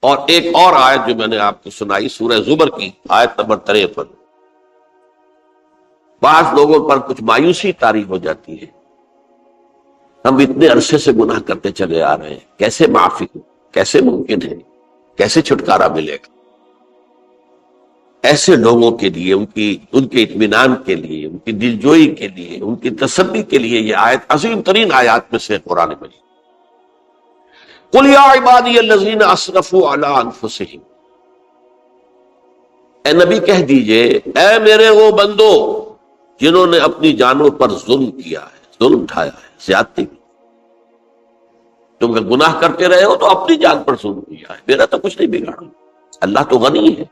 اور ایک اور آیت جو میں نے آپ کو سنائی سورہ زمر کی آیت نمبر 53، بعض لوگوں پر کچھ مایوسی طاری ہو جاتی ہے، ہم اتنے عرصے سے گناہ کرتے چلے آ رہے ہیں، کیسے معافی ہو، کیسے ممکن ہے، کیسے چھٹکارا ملے گا؟ ایسے لوگوں کے لیے ان کے اطمینان کے لیے، ان کی دلجوئی کے لیے، ان کی تسلی کے لیے یہ آیت عظیم ترین آیات میں سے قرآن مجید۔ قل یا عبادی الذین اسرفوا علی انفسہم، اے نبی کہہ دیجئے اے میرے وہ بندو جنہوں نے اپنی جانوں پر ظلم کیا ہے، ظلم اٹھایا ہے، زیادتی کی۔ تم اگر گناہ کرتے رہے ہو تو اپنی جان پر ظلم کیا ہے، میرا تو کچھ نہیں بگاڑا۔ اللہ تو غنی ہے،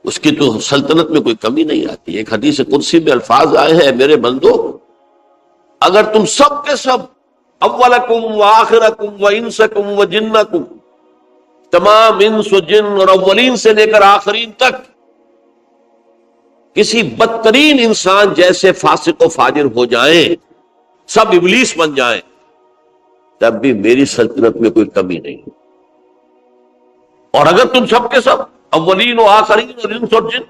اس کی تو سلطنت میں کوئی کمی نہیں آتی۔ ایک حدیث قدسی میں الفاظ آئے ہیں، میرے بندو اگر تم سب کے سب، اولکم وآخرکم وانسکم وجنکم، تمام انس و جن اور اولین سے لے کر آخرین تک، کسی بدترین انسان جیسے فاسق و فاجر ہو جائیں، سب ابلیس بن جائیں، تب بھی میری سلطنت میں کوئی کمی نہیں۔ اور اگر تم سب کے سب اولین و آخرین اور انس اور جن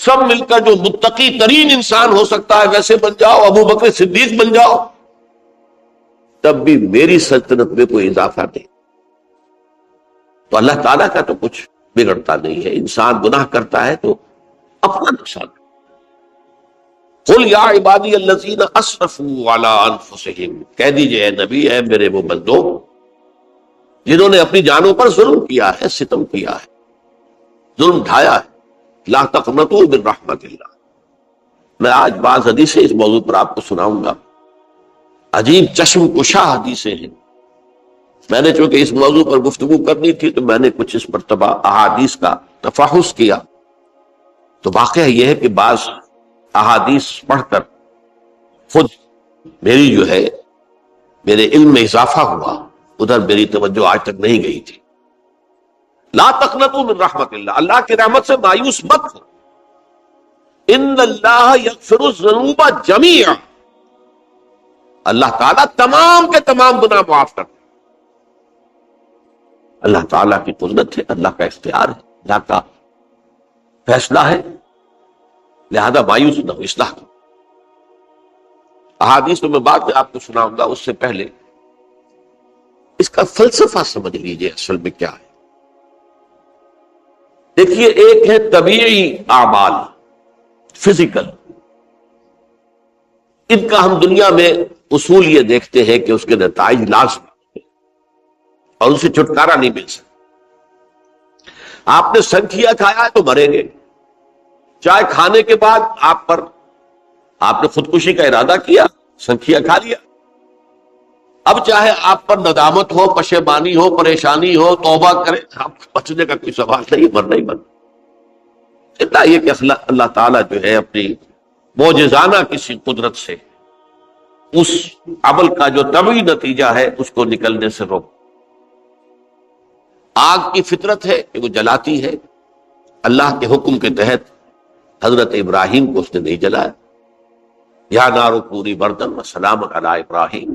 سب مل کر جو متقی ترین انسان ہو سکتا ہے ویسے بن جاؤ، ابو بکر صدیق بن جاؤ، تب بھی میری سلطنت میں کوئی اضافہ نہیں۔ تو اللہ تعالیٰ کا تو کچھ بگڑتا نہیں ہے، انسان گناہ کرتا ہے تو اپنا نقصان۔ قل یا عبادی الذین اسرفوا علی انفسہم، کہہ دیجئے اے نبی، اے میرے وہ بندو جنہوں نے اپنی جانوں پر ظلم کیا ہے، ستم کیا ہے، ظلم ڈھایا ہے، لا تقنطوا من رحمت اللہ۔ میں آج بعض حدیثیں اس موضوع پر آپ کو سناؤں گا، عجیب چشم کشا حدیثیں ہیں۔ میں نے چونکہ اس موضوع پر گفتگو کرنی تھی تو میں نے کچھ اس مرتبہ احادیث کا تفحص کیا، تو واقعہ یہ ہے کہ بعض احادیث پڑھ کر خود میری جو ہے میرے علم میں اضافہ ہوا، ادھر میری توجہ آج تک نہیں گئی تھی۔ لا تقنطوا من رحمت اللہ، اللہ کی رحمت سے مایوس مت ہو۔ ان اللہ یغفر الذنوب جميعا، اللہ تعالیٰ تمام کے تمام گناہ معاف کرتا ہے۔ اللہ تعالیٰ کی قدرت ہے، اللہ کا اختیار ہے، اللہ کا فیصلہ ہے، لہذا مایوس نہ ہو، اصلاح کرو۔ احادیث تو میں بعد میں آپ کو سناؤں گا، اس سے پہلے اس کا فلسفہ سمجھ لیجئے اصل میں کیا ہے۔ دیکھیے، ایک ہے طبیعی اعمال، فزیکل، ان کا ہم دنیا میں اصول یہ دیکھتے ہیں کہ اس کے نتائج لازم اور ان سے چھٹکارا نہیں مل سکتا۔ آپ نے سنکھیا کھایا ہے تو مریں گے، چائے کھانے کے بعد آپ نے خودکشی کا ارادہ کیا، سنکھیا کھا لیا، اب چاہے آپ پر ندامت ہو، پشیمانی ہو، پریشانی ہو، توبہ کرے، آپ بچنے کا کوئی سوال نہیں، مرنا ہی مرنا۔ اتنا یہ کہ اللہ تعالیٰ جو ہے اپنی معجزانہ کسی قدرت سے اس عمل کا جو طبعی نتیجہ ہے اس کو نکلنے سے روک۔ آگ کی فطرت ہے کہ وہ جلاتی ہے، اللہ کے حکم کے تحت حضرت ابراہیم کو اس نے نہیں جلایا، یا نارو کونی بردن وسلام علی ابراہیم۔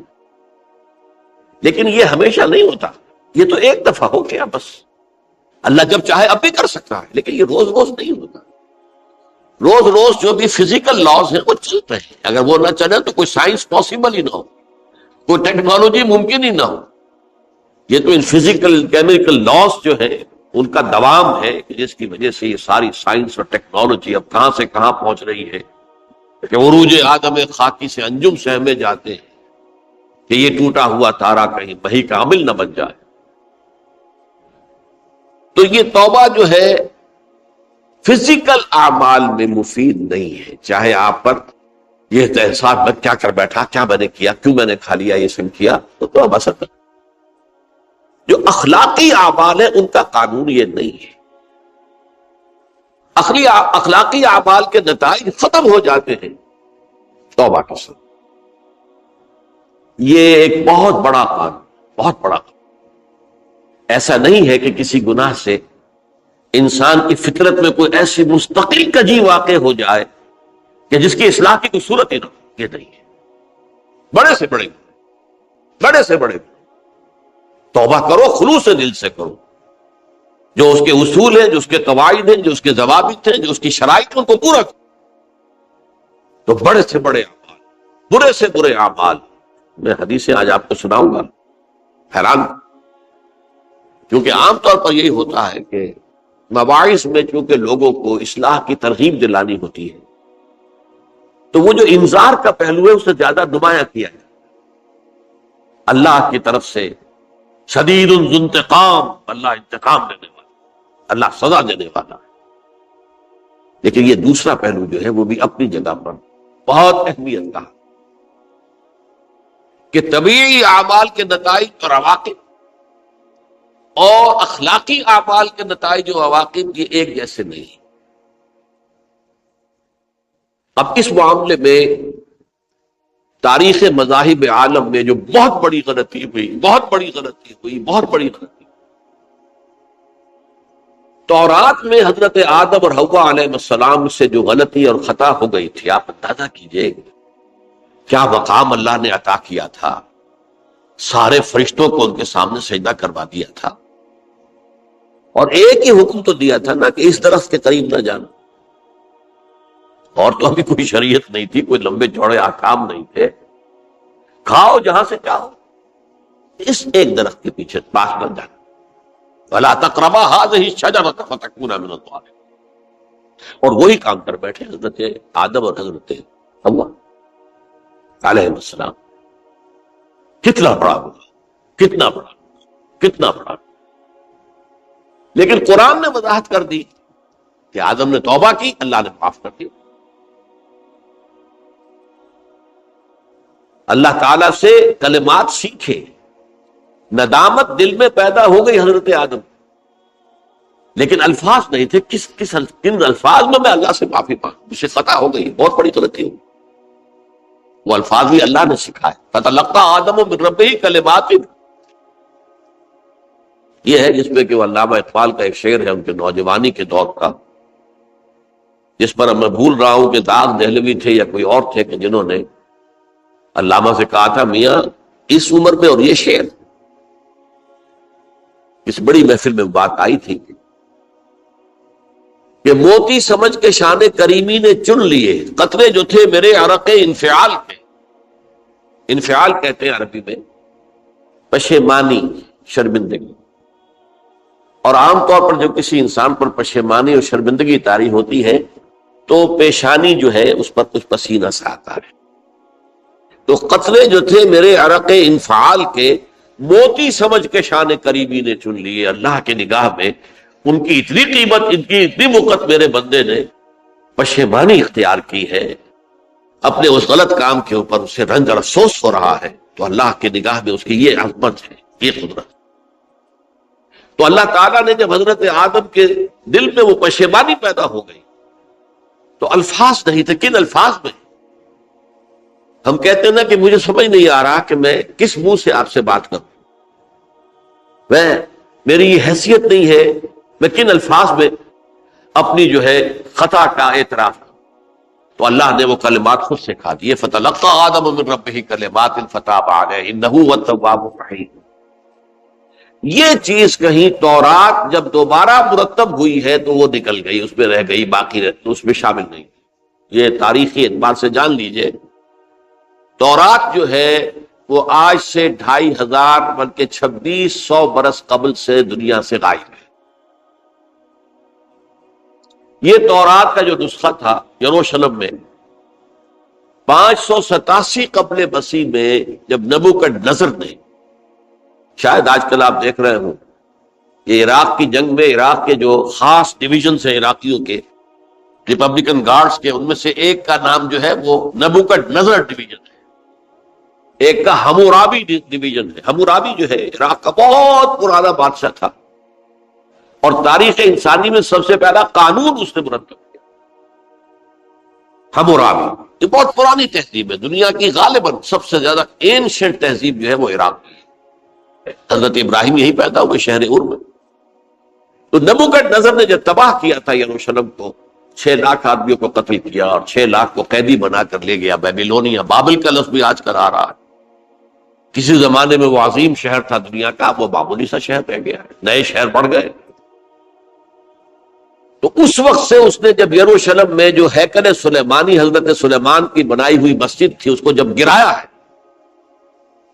لیکن یہ ہمیشہ نہیں ہوتا، یہ تو ایک دفعہ ہو گیا بس۔ اللہ جب چاہے اب بھی کر سکتا ہے، لیکن یہ روز روز نہیں ہوتا۔ روز روز جو بھی فزیکل لاز ہیں وہ چلتے ہیں، اگر وہ نہ چلے تو کوئی سائنس پاسبل ہی نہ ہو، کوئی ٹیکنالوجی ممکن ہی نہ ہو۔ یہ تو ان فزیکل کیمیکل لاز جو ہے ان کا دوام ہے جس کی وجہ سے یہ ساری سائنس اور ٹیکنالوجی اب کہاں سے کہاں پہنچ رہی ہے کہ عروج آدم خاکی سے انجم سہمے جاتے ہیں کہ یہ ٹوٹا ہوا تارا کہیں وحی کا عامل نہ بن جائے۔ تو یہ توبہ جو ہے فزیکل اعمال میں مفید نہیں ہے، چاہے آپ پر یہ احساس میں کیا کر بیٹھا، کیا میں نے کیا، کیوں میں نے کھا لیا، یہ سب کیا، تو توبہ اثر کر۔ جو اخلاقی اعمال ہیں ان کا قانون یہ نہیں ہے۔ اخلاقی اعمال کے نتائج ختم ہو جاتے ہیں توبہ کے ساتھ۔ یہ ایک بہت بڑا قانون، بہت بڑا قانون۔ ایسا نہیں ہے کہ کسی گناہ سے انسان کی فطرت میں کوئی ایسی مستقل کجی واقع ہو جائے کہ جس کی اصلاح کی کوئی صورت ہی نہ ہو، یہ نہیں ہے۔ بڑے سے بڑے توبہ کرو، خلوص دل سے کرو، جو اس کے اصول ہیں، جو اس کے قواعد ہیں، جو اس کے ضوابط ہیں، جو اس کی شرائط ہیں، ان کو پورا کرو۔ تو بڑے سے بڑے اعمال، برے سے برے اعمال، میں حدیثیں آج آپ کو سناؤں گا، حیران، کیونکہ عام طور پر یہی ہوتا ہے کہ مواعظ میں چونکہ لوگوں کو اصلاح کی ترغیب دلانی ہوتی ہے، تو وہ جو انذار کا پہلو ہے اسے زیادہ نمایاں کیا جائے۔ اللہ کی طرف سے شدید ذو انتقام، اللہ انتقام دینے والا، اللہ سزا دینے والا ہے۔ لیکن یہ دوسرا پہلو جو ہے وہ بھی اپنی جگہ پر بہت اہمیت کا، کہ طبیعی اعمال کے نتائج اور عواقب اور اخلاقی اعمال کے نتائج و عواقب یہ ایک جیسے نہیں۔ اب اس معاملے میں تاریخ مذاہب عالم میں جو بہت بڑی غلطی ہوئی، تورات میں حضرت آدم اور حوا علیہ السلام سے جو غلطی اور خطا ہو گئی تھی، آپ اندازہ کیجئے کیا مقام اللہ نے عطا کیا تھا، سارے فرشتوں کو ان کے سامنے سجدہ کروا دیا تھا، اور ایک ہی حکم تو دیا تھا نا کہ اس درخت کے قریب نہ جانا، اور تو ابھی کوئی شریعت نہیں تھی، کوئی لمبے چوڑے احکام نہیں تھے، کھاؤ جہاں سے چاہو، اس ایک درخت کے پیچھے پاس نہ جانا، وَلَا تَقْرَبَا هَٰذِهِ الشَّجَرَةَ فَتَكُونَا مِنَ الظَّالِمِينَ۔ اور وہی کام کر بیٹھے حضرت آدم اور حضرت حوا علیہ السلام۔ کتنا بڑا گناہ، کتنا بڑا، لیکن قرآن نے وضاحت کر دی کہ آدم نے توبہ کی، اللہ نے معاف کر دی۔ اللہ تعالیٰ سے کلمات سیکھے، ندامت دل میں پیدا ہو گئی حضرت آدم، لیکن الفاظ نہیں تھے، کن الفاظ میں اللہ سے معافی مانگوں، مجھ سے خطا ہو گئی، بہت بڑی غلطی ہوئی، وہ الفاظ بھی اللہ نے سکھائے، فتلقى آدم من ربہ کلمات، یہ ہے جس میں کہ وہ علامہ اقبال کا ایک شعر ہے ان کے نوجوانی کے دور کا، جس پر میں بھول رہا ہوں کہ داغ دہلوی تھے یا کوئی اور تھے کہ جنہوں نے علامہ سے کہا تھا میاں اس عمر میں اور یہ شعر، اس بڑی محفل میں بات آئی تھی کہ موتی سمجھ کے شان کریمی نے چن لیے قطرے جو تھے میرے عرق انفعال کے، انفعال کہتے ہیں عربی میں پشیمانی، شرمندگی، اور عام طور پر جو کسی انسان پر پشیمانی اور شرمندگی طاری ہوتی ہے تو پیشانی جو ہے اس پر کچھ پسینہ سا آتا ہے، تو قطرے جو تھے میرے عرق انفعال کے موتی سمجھ کے شان کریمی نے چن لیے، اللہ کی نگاہ میں ان کی اتنی قیمت، ان کی اتنی وقت میرے بندے نے پشیمانی اختیار کی ہے، اپنے اس غلط کام کے اوپر اسے رنج اور افسوس ہو رہا ہے، تو اللہ کی نگاہ میں اس کی یہ عظمت ہے، یہ قدرت۔ تو اللہ تعالیٰ نے جب حضرت آدم کے دل میں وہ پشیمانی پیدا ہو گئی تو الفاظ نہیں تھے، کن الفاظ میں؟ ہم کہتے ہیں نا کہ مجھے سمجھ نہیں آ رہا کہ میں کس منہ سے آپ سے بات کروں، میری یہ حیثیت نہیں ہے، میں کن الفاظ میں اپنی جو ہے خطا کا اعتراف کروں، تو اللہ نے وہ کلمات خود سکھا دیے، فَتَلَقَّى آدَمُ مِن رَبِّهِ كَلِمَاتٍ فَتَابَ عَلَيْهِ إِنَّهُ هُوَ التَّوَّابُ الرَّحِيمُ۔ یہ چیز کہیں تورات جب دوبارہ مرتب ہوئی ہے تو وہ نکل گئی، اس میں رہ گئی، باقی اس میں شامل نہیں، یہ تاریخی اعتبار سے جان لیجئے۔ تورات جو ہے وہ آج سے 2500 بلکہ 2600 برس قبل سے دنیا سے غائب ہے۔ یہ تورات کا جو نسخہ تھا یروشلم میں 587 قبل مسیح میں جب نبوکدنضر نے، شاید آج کل آپ دیکھ رہے ہوں کہ عراق کی جنگ میں عراق کے جو خاص ڈویژنز ہیں عراقیوں کے، ریپبلکن گارڈز کے، ان میں سے ایک کا نام جو ہے وہ نبوکدنضر ڈویژن ہے، ایک کا حمورابی ڈویژن ہے۔ حمورابی جو ہے عراق کا بہت پرانا بادشاہ تھا، اور تاریخ انسانی میں سب سے پہلا قانون اس نے مرتب کیا، حمورابی۔ یہ بہت پرانی تہذیب ہے، دنیا کی غالباً سب سے زیادہ اینشنٹ تہذیب جو ہے وہ عراق کی ہے، حضرت ابراہیم یہی پیدا ہوئے شہر ار میں۔ تو نبوکدنضر نے جب تباہ کیا تھا یروشلم کو، 6 لاکھ آدمیوں کو قتل کیا اور 6 لاکھ کو قیدی بنا کر لے گیا بیبیلونیا، بابل کا لفظ بھی آج کل آ رہا ہے۔ کسی زمانے میں وہ عظیم شہر تھا دنیا کا، وہ معمولی سا شہر رہ گیا ہے، نئے شہر بڑھ گئے۔ تو اس وقت سے اس نے جب یروشلم میں جو ہیکل سلیمانی حضرت سلیمان کی بنائی ہوئی مسجد تھی اس کو جب گرایا ہے،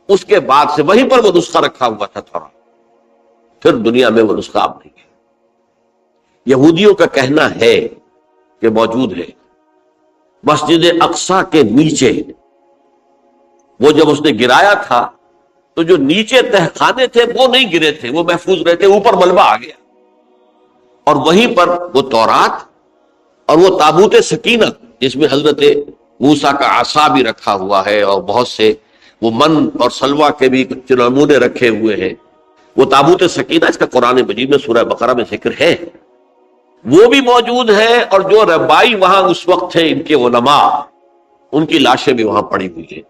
اس کے بعد سے وہیں پر وہ نسخہ رکھا ہوا تھا تھوڑا، پھر دنیا میں وہ نسخہ اب نہیں ہے۔ یہودیوں کا کہنا ہے کہ موجود ہے مسجد اقصی کے نیچے، وہ جب اس نے گرایا تھا تو جو نیچے تہخانے تھے وہ نہیں گرے تھے، وہ محفوظ رہے تھے، اوپر ملبہ آ گیا، اور وہیں پر وہ تورات اور وہ تابوت سکینہ جس میں حضرت موسیٰ کا عصا بھی رکھا ہوا ہے اور بہت سے وہ من اور سلوہ کے بھی کچھ نمونے رکھے ہوئے ہیں، وہ تابوت سکینہ اس کا قرآن مجید میں سورہ بقرہ میں ذکر ہے، وہ بھی موجود ہے، اور جو ربائی وہاں اس وقت تھے ان کے علماء، ان کی لاشیں بھی وہاں پڑی ہوئی ہیں،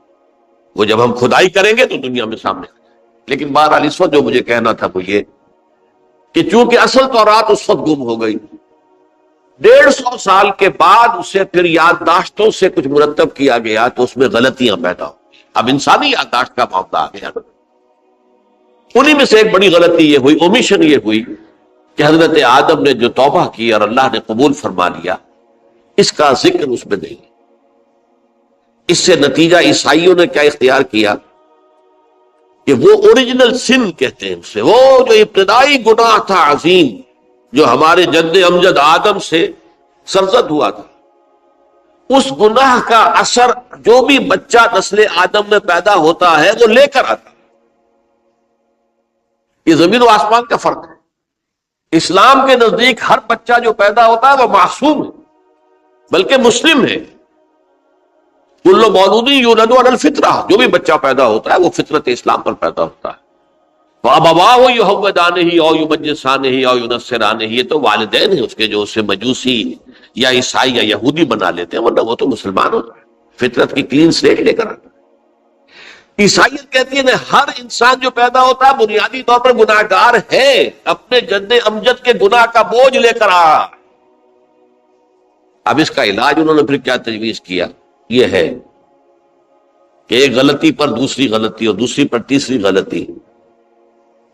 وہ جب ہم کھدائی کریں گے تو دنیا میں سامنے آ جائے۔ لیکن بہرحال اس وقت جو مجھے کہنا تھا وہ یہ کہ چونکہ اصل تورات اس وقت گم ہو گئی، 150 سال کے بعد اسے پھر یادداشتوں سے کچھ مرتب کیا گیا تو اس میں غلطیاں پیدا ہو، اب انسانی یادداشت کا معاملہ آ گیا۔ انہی میں سے ایک بڑی غلطی یہ ہوئی، اومیشن یہ ہوئی کہ حضرت آدم نے جو توبہ کی اور اللہ نے قبول فرما لیا، اس کا ذکر اس میں نہیں۔ اس سے نتیجہ عیسائیوں نے کیا اختیار کیا کہ وہ اوریجنل سن کہتے ہیں اسے، وہ جو ابتدائی گناہ تھا عظیم جو ہمارے جد امجد آدم سے سرزد ہوا تھا، اس گناہ کا اثر جو بھی بچہ نسل آدم میں پیدا ہوتا ہے وہ لے کر آتا ہے۔ یہ زمین و آسمان کا فرق ہے۔ اسلام کے نزدیک ہر بچہ جو پیدا ہوتا ہے وہ معصوم ہے، بلکہ مسلم ہے۔ کل مولود یولد علی الفطرہ، جو بھی بچہ پیدا ہوتا ہے وہ فطرت اسلام پر پیدا ہوتا ہے۔ وَأَبَوَاهُ يُهَوِّدَانِهِ أَوْ يُمَجِّسَانِهِ أَوْ يُنَصِّرَانِهِ، یہ تو والدین ہیں اس کے جو اسے مجوسی یا عیسائی یا یہودی بنا لیتے ہیں، ورنہ وہ تو مسلمان ہوتا ہے، فطرت کی کلین سلیٹ لے کر آتا ہے۔ عیسائیت کہتی ہے ہر انسان جو پیدا ہوتا ہے بنیادی طور پر گناہگار ہے، اپنے جد امجد کے گناہ کا بوجھ لے کر آ۔ اب اس کا علاج انہوں نے پھر کیا تجویز کیا، یہ ہے کہ ایک غلطی پر دوسری غلطی اور دوسری پر تیسری غلطی،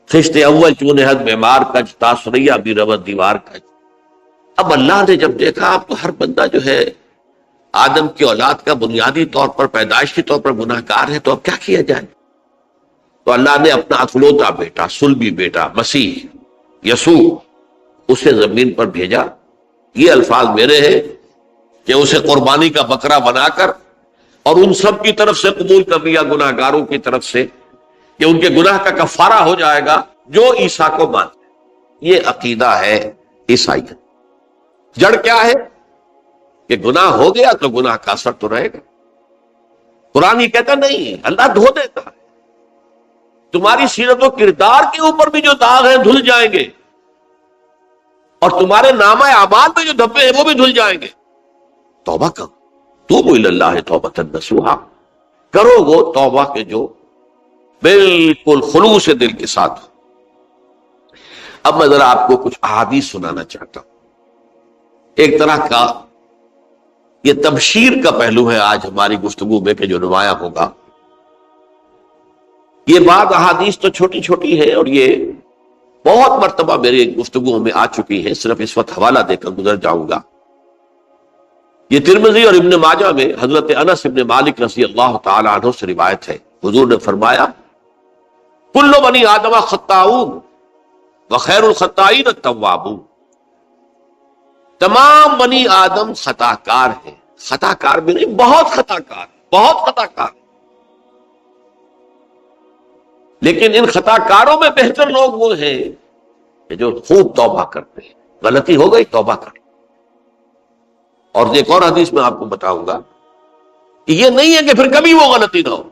خشت اول چون حد بیمار کج، تاثریہ بھی ربط دیوار کج۔ اب اللہ نے جب دیکھا اب تو ہر بندہ جو ہے آدم کی اولاد کا بنیادی طور پر پیدائشی طور پر گناہ گار ہے، تو اب کیا کیا جائے؟ تو اللہ نے اپنا اکلوتا بیٹا، صلبی بیٹا مسیح یسوع اسے زمین پر بھیجا۔ یہ الفاظ میرے ہیں کہ اسے قربانی کا بکرا بنا کر اور ان سب کی طرف سے قبول کر لیا، گناہ گاروں کی طرف سے، کہ ان کے گناہ کا کفارہ ہو جائے گا جو عیسیٰ کو مانتے ہیں۔ یہ عقیدہ ہے عیسائیت۔ جڑ کیا ہے کہ گناہ ہو گیا تو گناہ کا اثر تو رہے گا۔ قرآن یہ کہتا نہیں، اللہ دھو دیتا ہے، تمہاری سیرت و کردار کے اوپر بھی جو داغ ہیں دھل جائیں گے، اور تمہارے نامہ اعمال میں جو دھبے ہیں وہ بھی دھل جائیں گے۔ توبہ کرو، توبوا الی اللہ توبۃ نصوحا، کرو وہ توبہ کے جو بالکل خلوص دل کے ساتھ ہو۔ اب میں ذرا آپ کو کچھ احادیث سنانا چاہتا ہوں، ایک طرح کا یہ تبشیر کا پہلو ہے آج ہماری گفتگو میں کہ جو نمایاں ہوگا۔ یہ بعض احادیث تو چھوٹی چھوٹی ہے اور یہ بہت مرتبہ میری گفتگو میں آ چکی ہے، صرف اس وقت حوالہ دے کر گزر جاؤں گا۔ یہ ترمذی اور ابن ماجہ میں حضرت انس ابن مالک رضی اللہ تعالی عنہ سے روایت ہے، حضور نے فرمایا کل بنی آدم خطاؤون وخیر الخطائین التوابون، تمام بنی آدم خطا کار ہیں، خطا کار بھی نہیں، بہت خطا کار، بہت خطا کار، لیکن ان خطا کاروں میں بہتر لوگ وہ ہیں کہ جو خوب توبہ کرتے ہیں، غلطی ہو گئی توبہ کر۔ اور ایک اور حدیث میں آپ کو بتاؤں گا کہ یہ نہیں ہے کہ پھر کبھی وہ غلطی نہ ہو،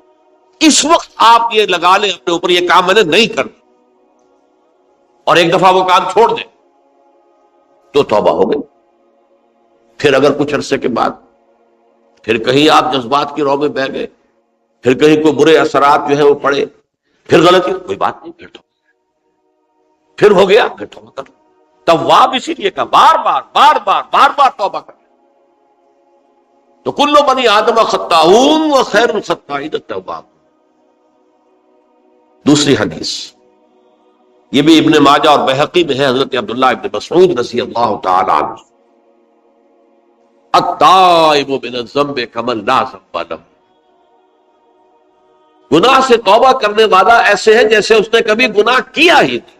اس وقت آپ یہ لگا لیں اپنے اوپر یہ کام میں نے نہیں کرنا، اور ایک دفعہ وہ کام چھوڑ دیں تو توبہ ہو گئی۔ پھر اگر کچھ عرصے کے بعد پھر کہیں آپ جذبات کی رو میں بہہ گئے، پھر کہیں کوئی برے اثرات جو ہے وہ پڑے، پھر غلطی، کوئی بات نہیں، پھر ہو گیا، پھر توبہ کرو۔ تواب اسی لیے کہا بار بار بار بار بار بار توبہ کر۔ تو کل بنی آدم خطاؤون وخیر الخطائین التواب، دوسری حدیث یہ بھی ابن ماجہ اور بہقی میں ہے، حضرت عبداللہ ابن مسعود رضی اللہ تعالی عنہ، التائب من الذنب کمن لا ذنب لہ، گناہ سے توبہ کرنے والا ایسے ہے جیسے اس نے کبھی گناہ کیا ہی نہیں،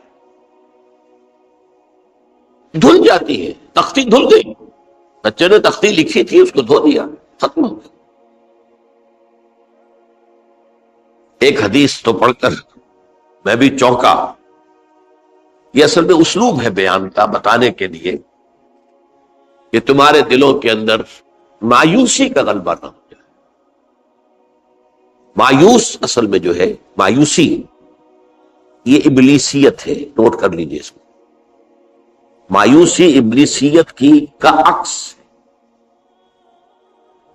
دھل جاتی ہے، تختی دھل گئی، بچے نے تختی لکھی تھی اس کو دھو دیا، ختم ہو گیا۔ ایک حدیث تو پڑھ کر میں بھی چونکا، یہ اصل میں اسلوب ہے بیان کا، بتانے کے لیے کہ تمہارے دلوں کے اندر مایوسی کا غلبہ نہ ہو جائے۔ مایوس اصل میں جو ہے مایوسی، یہ ابلیسیت ہے، نوٹ کر لیجئے اس کو۔ مایوسی ابلیسیت کی کا عکس ہے۔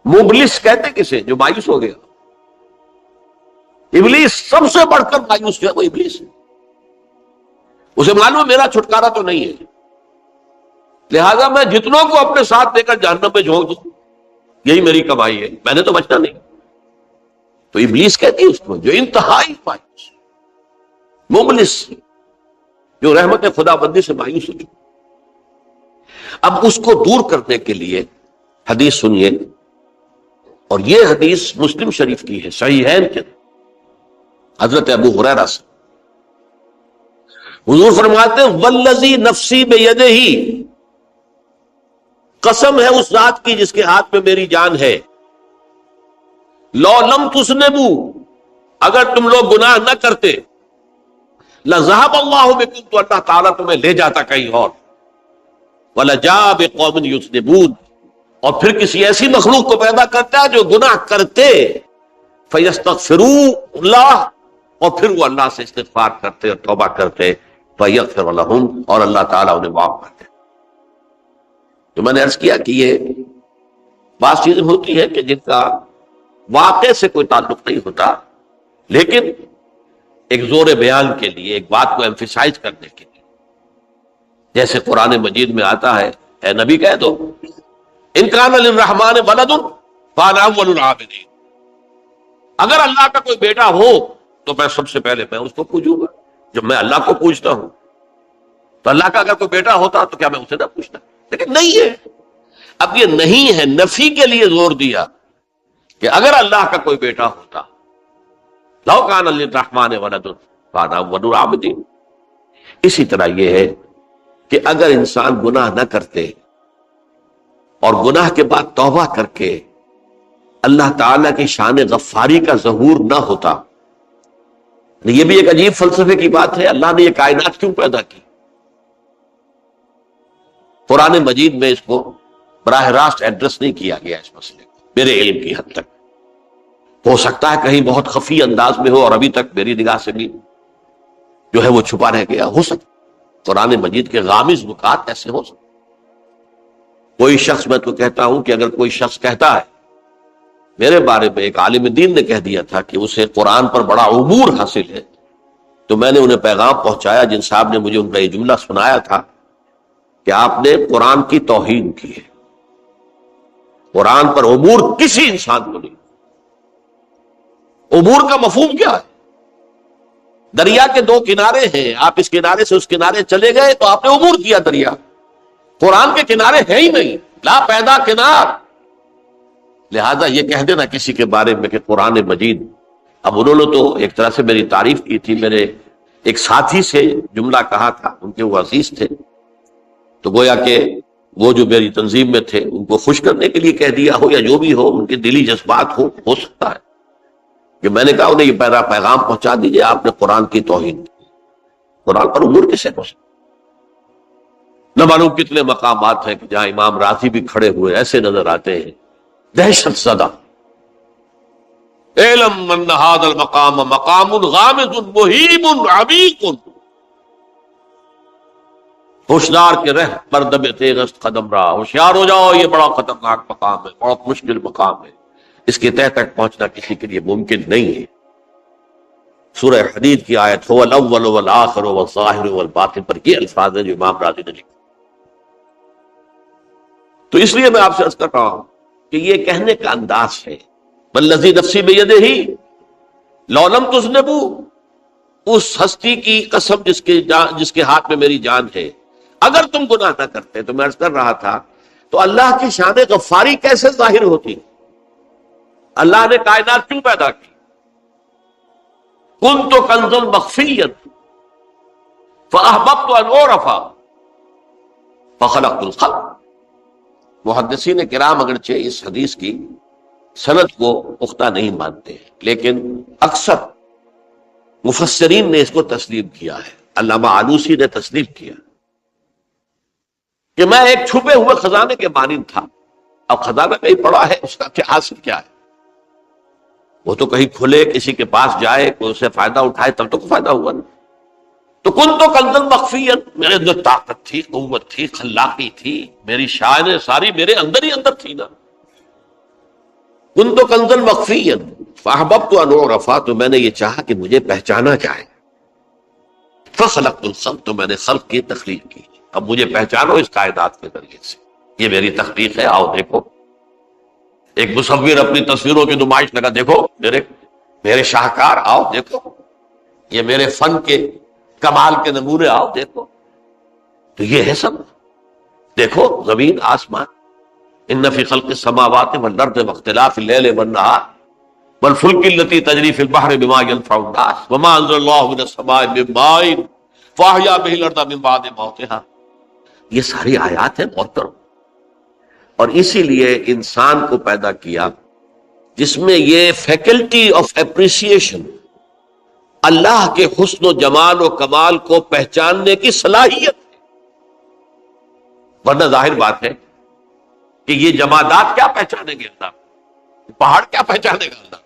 مبلس کہتے کسے؟ جو مایوس ہو گیا۔ ابلیس سب سے بڑھ کر مایوس جو ہے وہ ابلیس ہے، اسے معلوم میرا چھٹکارا تو نہیں ہے، لہذا میں جتنوں کو اپنے ساتھ لے کر جہنم میں جھونک دوں، یہی میری کمائی ہے، میں نے تو بچنا نہیں۔ تو ابلیس کہتی ہے اس کو جو انتہائی مایوس، مبلس، جو رحمت خدا بندی سے مایوس ہو چکا۔ اب اس کو دور کرنے کے لیے حدیث سنیے، اور یہ حدیث مسلم شریف کی ہے، صحیحین کے حضرت ابو ہریرہ سے حضور فرماتے ہیں والذی نفسی بیدہ، قسم ہے اس ذات کی جس کے ہاتھ میں میری جان ہے، لو لم تذنبوا، اگر تم لوگ گناہ نہ کرتے، لذهب اللہ بکم، تو اللہ تعالیٰ تمہیں لے جاتا کہیں اور، ولجاء بقوم یذنبون، اور پھر کسی ایسی مخلوق کو پیدا کرتا ہے جو گناہ کرتے، فیستغفروا اللہ، اور پھر وہ اللہ سے استغفار کرتے اور توبہ کرتے، فیغفر لہم، اور اللہ تعالیٰ انہیں معاف کرتے۔ تو میں نے عرض کیا کہ یہ بعض چیزیں ہوتی ہے کہ جن کا واقع سے کوئی تعلق نہیں ہوتا، لیکن ایک زور بیان کے لیے، ایک بات کو ایمفیسائز کرنے کے لیے، جیسے قرآن مجید میں آتا ہے، اے نبی کہہ دو ان کان للرحمن ولد فانا اول العابدین، اگر اللہ کا کوئی بیٹا ہو تو میں سب سے پہلے میں اس کو پوجوں گا۔ جب میں اللہ کو پوجتا ہوں تو اللہ کا اگر کوئی بیٹا ہوتا تو کیا میں اسے نہ پوچھتا؟ لیکن نہیں ہے۔ اب یہ نہیں ہے، نفی کے لیے زور دیا کہ اگر اللہ کا کوئی بیٹا ہوتا، لو کان للرحمن ولد فانا اول العابدین۔ اسی طرح یہ ہے کہ اگر انسان گناہ نہ کرتے اور گناہ کے بعد توبہ کر کے اللہ تعالیٰ کی شان غفاری کا ظہور نہ ہوتا، یہ بھی ایک عجیب فلسفے کی بات ہے، اللہ نے یہ کائنات کیوں پیدا کی؟ قرآن مجید میں اس کو براہ راست ایڈریس نہیں کیا گیا اس مسئلے کو، میرے علم کی حد تک، ہو سکتا ہے کہیں بہت خفی انداز میں ہو اور ابھی تک میری نگاہ سے بھی جو ہے وہ چھپا رہ گیا، ہو سکتا قرآن مجید کے غامض نکات ایسے ہو سکتے۔ کوئی شخص، میں تو کہتا ہوں کہ اگر کوئی شخص کہتا ہے، میرے بارے میں ایک عالم دین نے کہہ دیا تھا کہ اسے قرآن پر بڑا عبور حاصل ہے، تو میں نے انہیں پیغام پہنچایا، جن صاحب نے مجھے ان کا یہ جملہ سنایا تھا کہ آپ نے قرآن کی توہین کی ہے، قرآن پر عبور کسی انسان کو نہیں۔ عبور کا مفہوم کیا ہے؟ دریا کے دو کنارے ہیں، آپ اس کنارے سے اس کنارے چلے گئے تو آپ نے عبور کیا دریا۔ قرآن کے کنارے ہیں ہی نہیں، لا پیدا کنار۔ لہذا یہ کہہ دینا کسی کے بارے میں کہ قرآن مجید، اب انہوں نے تو ایک طرح سے میری تعریف کی تھی، میرے ایک ساتھی سے جملہ کہا تھا، ان کے وہ عزیز تھے، تو گویا کہ وہ جو میری تنظیم میں تھے ان کو خوش کرنے کے لیے کہہ دیا ہو، یا جو بھی ہو، ان کے دلی جذبات ہو سکتا ہے کہ میں نے کہا انہیں یہ پیغام پہنچا دیجئے، آپ نے قرآن کی توہین کی۔ قرآن پر عبور کسے ہو سکتا؟ نہ معلوم کتنے مقامات ہیں کہ جہاں امام راضی بھی کھڑے ہوئے ایسے نظر آتے ہیں دہشت زدہ، اعلم ان ھذا المقام مقام غامض مہیب عمیق، ہوشیار کے رہ پر دب تیغست قدم رہا، ہوشیار ہو جاؤ، یہ بڑا خطرناک مقام ہے، بہت مشکل مقام ہے، اس کے تہ تک پہنچنا کسی کے لیے ممکن نہیں ہے۔ سورہ حدید کی آیت هو الاول والآخر والظاہر والباطن پر یہ الفاظ ہیں جو امام راضی نے لکھے۔ تو اس لیے میں آپ سے عرض کر رہا ہوں کہ یہ کہنے کا انداز ہے، والذی نفسی بیدہ لو لم تذنبوا، اس ہستی کی قسم جس کے ہاتھ میں میری جان ہے، اگر تم گناہ نہ کرتے، تو میں عرض کر رہا تھا تو اللہ کی شان غفاری کیسے ظاہر ہوتی؟ اللہ نے کائنات کیوں پیدا کی؟ کنت کنزا مخفیا فاحببت ان اعرف فخلقت الخلق۔ محدثین کرام اگرچہ اس حدیث کی سند کو پختہ نہیں مانتے، لیکن اکثر مفسرین نے اس کو تسلیم کیا ہے۔ علامہ آلوسی نے تسلیم کیا کہ میں ایک چھپے ہوئے خزانے کے مانند تھا، اب خزانہ کہیں پڑا ہے، اس کا کیا حاصل کیا ہے؟ وہ تو کہیں کھلے، کسی کے پاس جائے، کوئی اسے فائدہ اٹھائے، تب تو کوئی فائدہ ہوا نا۔ تو کن تو کنزا مخفیا، میرے اندر طاقت تھی، قوت تھی، خلاقی تھی، میری شان ساری میرے اندر ہی اندر تھی نا۔ کن تو کنزا مخفیا فاحببت ان اعرف، تو میں نے یہ چاہا کہ مجھے پہچانا جائے۔ فخلقت الخلق، تو میں نے خلق کی تخلیق کی، اب مجھے پہچانو اس کائنات کے ذریعے سے، یہ میری تخلیق ہے، آؤ دیکھو۔ ایک مصور اپنی تصویروں کی نمائش لگا، دیکھو میرے شاہکار، آؤ دیکھو، یہ میرے فن کے کمال کے نمونے، آؤ دیکھو۔ تو یہ ہے سب، دیکھو زمین آسمان، ان فی خلق السماوات والارض واختلاف اللیل والنہار والفلک التی تجری فی البحر بما ینفع الناس وما انزل اللہ من السماء من ماء فاحیا بہ الارض من بعد موتہا۔ یہ ساری آیات ہیں محترم، اور اسی لیے انسان کو پیدا کیا جس میں یہ فیکلٹی آف اپریسیشن، اللہ کے حسن و جمال و کمال کو پہچاننے کی صلاحیت ہے۔ ورنہ ظاہر بات ہے کہ یہ جمادات کیا پہچانیں گے اللہ، پہاڑ کیا پہچانے گا اللہ؟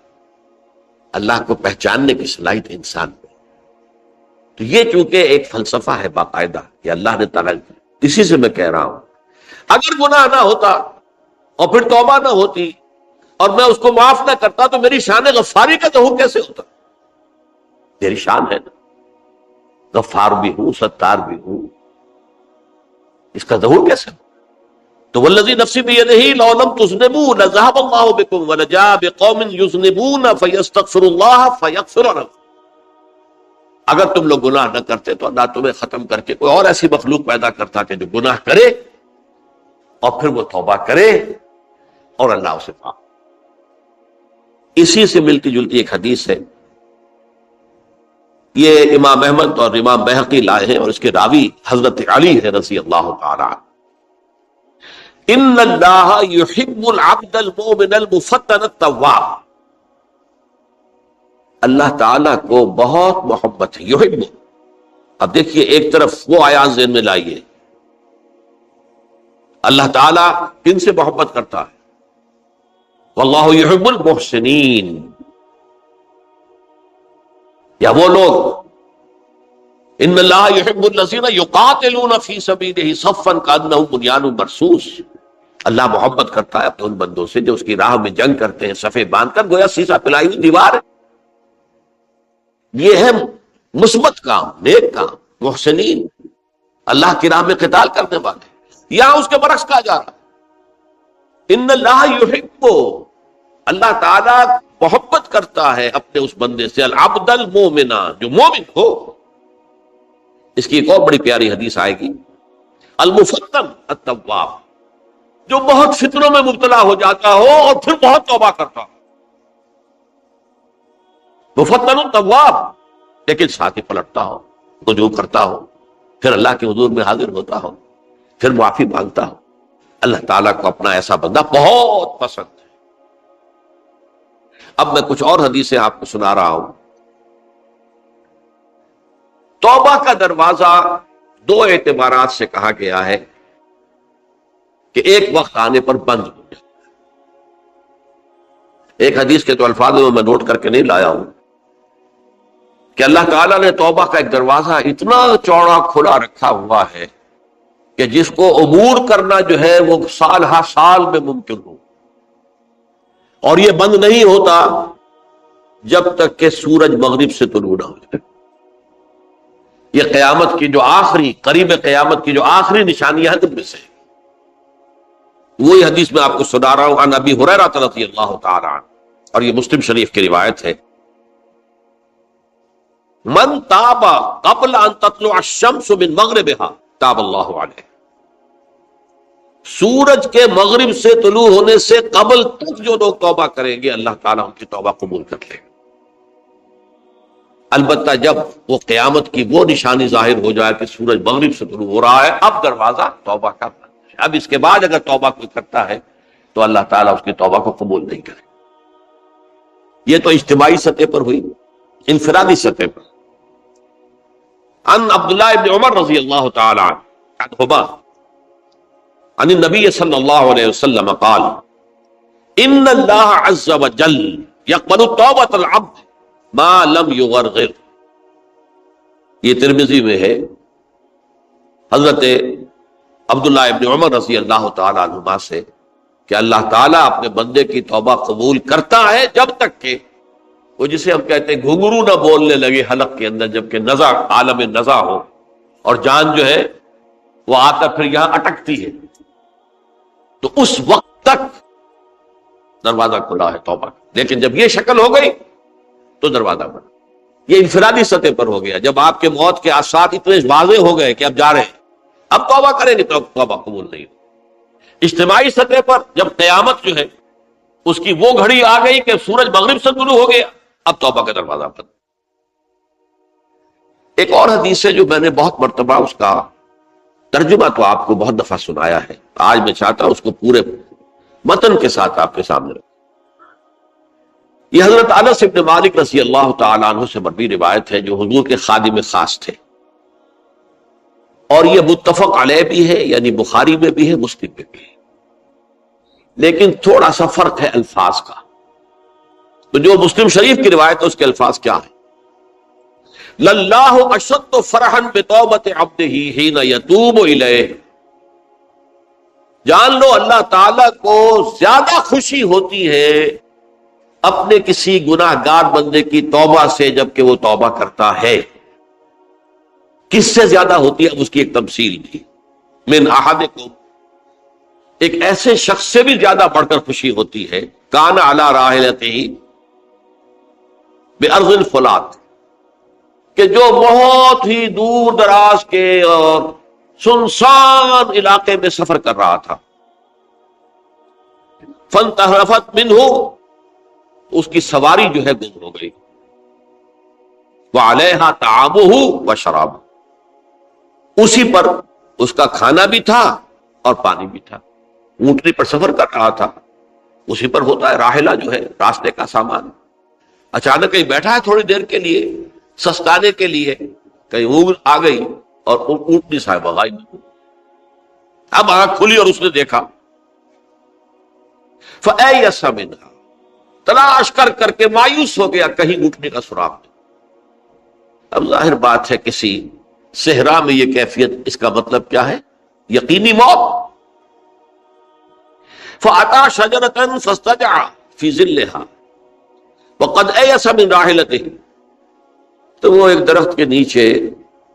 اللہ کو پہچاننے کی صلاحیت انسان میں۔ تو یہ چونکہ ایک فلسفہ ہے باقاعدہ کہ اللہ نے تعالیٰ، اسی سے میں کہہ رہا ہوں اگر گناہ نہ ہوتا اور پھر توبہ نہ ہوتی اور میں اس کو معاف نہ کرتا تو میری شان غفاری کا ظہور کیسے ہوتا؟ میری شان ہے نا، غفار بھی ہوں، ستار بھی ہوں، اس کا ظہور کیسے ہو؟ تو والذی نفسی بیدہ لو لم تذنبوا لذهب اللہ بکم ولجاء بقوم یذنبون فیستغفر اللہ فیغفر لهم۔ اگر تم لوگ گناہ نہ کرتے تو اللہ تمہیں ختم کر کے کوئی اور ایسی مخلوق پیدا کرتا کہ جو گناہ کرے اور پھر وہ توبہ کرے اور اللہ اسے معاف۔ اسی سے ملتی جلتی ایک حدیث ہے، یہ امام احمد اور امام بہقی لائے ہیں، اور اس کے راوی حضرت علی ہے رضی اللہ تعالی عنہ۔ ان اللہ یحب العبد المؤمن المفتن التواب، اللہ تعالیٰ کو بہت محبت ہے، یحب۔ اب دیکھیے ایک طرف وہ آیات ذہن میں لائیے، اللہ تعالیٰ کن سے محبت کرتا ہے؟ واللہ یحب المحسنین، یا وہ لوگ ان اللہ یحب الذین یقاتلون فی سبیلہ صفا کانہم بنیان مرصوص، اللہ محبت کرتا ہے اپنے ان بندوں سے جو اس کی راہ میں جنگ کرتے ہیں صفے باندھ کر، گویا سیسا پلائی ہوئی دیوار ہے۔ یہ ہے مثبت کام، نیک کام، محسنین، اللہ کی راہ میں قتال کرنے والے۔ یہاں اس کے برعکس کہا جا رہا ہے ان اللہ یحب، اللہ تعالیٰ محبت کرتا ہے اپنے اس بندے سے، العبد المومن، جو مومن ہو۔ اس کی ایک اور بڑی پیاری حدیث آئے گی، المفتن التواب، جو بہت فتنوں میں مبتلا ہو جاتا ہو اور پھر بہت توبہ کرتا ہو، مفتن التواب، لیکن ساتھ ہی پلٹتا ہو، رجوع کرتا ہو، پھر اللہ کے حضور میں حاضر ہوتا ہو، پھر معافی مانگتا ہو۔ اللہ تعالیٰ کو اپنا ایسا بندہ بہت پسند ہے۔ اب میں کچھ اور حدیثیں آپ کو سنا رہا ہوں۔ توبہ کا دروازہ دو اعتبارات سے کہا گیا ہے کہ ایک وقت آنے پر بند ہو جائے۔ ایک حدیث کے تو الفاظ میں نوٹ کر کے نہیں لایا ہوں کہ اللہ تعالیٰ نے توبہ کا ایک دروازہ اتنا چوڑا کھلا رکھا ہوا ہے کہ جس کو عبور کرنا جو ہے وہ سال ہر سال میں ممکن ہو، اور یہ بند نہیں ہوتا جب تک کہ سورج مغرب سے طلوع نہ ہو جائے۔ یہ قیامت کی جو آخری، قریب قیامت کی جو آخری نشانیاں ہیں ان میں سے وہی حدیث میں آپ کو سنا رہا ہوں، عن ابی ہریرہ رضی اللہ تعالی عنہ، اور یہ مسلم شریف کی روایت ہے۔ من تاب قبل ان تطلع الشمس من مغربها تاب اللہ علیہ، سورج کے مغرب سے طلوع ہونے سے قبل تک جو لوگ توبہ کریں گے اللہ تعالیٰ ان کی توبہ قبول کر لے گا۔ البتہ جب وہ قیامت کی وہ نشانی ظاہر ہو جائے کہ سورج مغرب سے طلوع ہو رہا ہے، اب دروازہ توبہ کا بند ہے۔ اب اس کے بعد اگر توبہ کوئی کرتا ہے تو اللہ تعالیٰ اس کی توبہ کو قبول نہیں کرے۔ یہ تو اجتماعی سطح پر ہوئی۔ انفرادی سطح پر ان عبداللہ ابن عمر رضی اللہ تعالی عنہما عن النبی صلی اللہ علیہ وسلم قال ان اللہ عز وجل یقبل توبۃ العبد ما لم یغرغر۔ یہ ترمذی میں ہے حضرت عبداللہ ابن عمر رضی اللہ تعالی عنہما سے کہ اللہ تعالیٰ اپنے بندے کی توبہ قبول کرتا ہے جب تک کہ وہ جسے ہم کہتے ہیں گھنگرو نہ بولنے لگے حلق کے اندر، جبکہ نزع عالم نزع ہو اور جان جو ہے وہ آتا پھر یہاں اٹکتی ہے، تو اس وقت تک دروازہ کھلا ہے توبہ کا۔ لیکن جب یہ شکل ہو گئی تو دروازہ بند۔ یہ انفرادی سطح پر ہو گیا، جب آپ کے موت کے آثار اتنے واضح ہو گئے کہ اب جا رہے ہیں، اب توبہ کریں گے تو توبہ قبول نہیں ہو۔ اجتماعی سطح پر جب قیامت جو ہے اس کی وہ گھڑی آ گئی کہ سورج مغرب سے طلوع ہو گیا، اب توبہ کا دروازہ بند۔ ایک اور حدیث ہے جو میں نے بہت مرتبہ اس کا ترجمہ تو آپ کو بہت دفعہ سنایا ہے، آج میں چاہتا ہوں اس کو پورے متن کے ساتھ آپ کے سامنے رکھوں۔ یہ حضرت انس بن مالک رضی اللہ تعالیٰ عنہ سے مروی روایت ہے، جو حضور کے خادم خاص تھے، اور یہ متفق علیہ بھی ہے، یعنی بخاری میں بھی ہے، مسلم میں بھی ہے، لیکن تھوڑا سا فرق ہے الفاظ کا۔ تو جو مسلم شریف کی روایت ہے اس کے الفاظ کیا ہیں؟ لَلَّهُ أَشَدُّ فَرَحًا بِتَوْبَةِ عَبْدِهِ حِينَ يَتُوبُ إِلَيْهِ۔ جان لو اللہ تعالیٰ کو زیادہ خوشی ہوتی ہے اپنے کسی گناہ گار بندے کی توبہ سے جبکہ وہ توبہ کرتا ہے۔ کس سے زیادہ ہوتی ہے؟ اب اس کی ایک تمثیل دی، من احدکم، ایک ایسے شخص سے بھی زیادہ بڑھ کر خوشی ہوتی ہے، کان علی راحلتہ بارض الفلات، کہ جو بہت ہی دور دراز کے اور سنسان علاقے میں سفر کر رہا تھا، فانتحرفت منہ، اس کی سواری جو ہے گم ہو گئی، وعلیہا طعامہ وشرابہ، اسی پر اس کا کھانا بھی تھا اور پانی بھی تھا۔ اونٹنی پر سفر کر رہا تھا، اسی پر ہوتا ہے راحلہ جو ہے راستے کا سامان، اچانک کہیں بیٹھا ہے تھوڑی دیر کے لیے سستانے کے لیے، کہیں اونٹ آ گئی اور اونٹنی صاحبہ غائب۔ اب آنکھ کھلی اور اس نے دیکھا، فَأَيَّسَ مِنْهَا، تلاش کر کر کے مایوس ہو گیا، کہیں اونٹنی کا سراغ نہیں۔ اب ظاہر بات ہے کسی صحرا میں یہ کیفیت، اس کا مطلب کیا ہے؟ یقینی موت۔ فَأَتَى شَجَرَةً فَاسْتَجَعَ فِي ظِلِّهَا وَقَدْ أَيَسَ مِنْ رَاحِلَتِهِ، تو وہ ایک درخت کے نیچے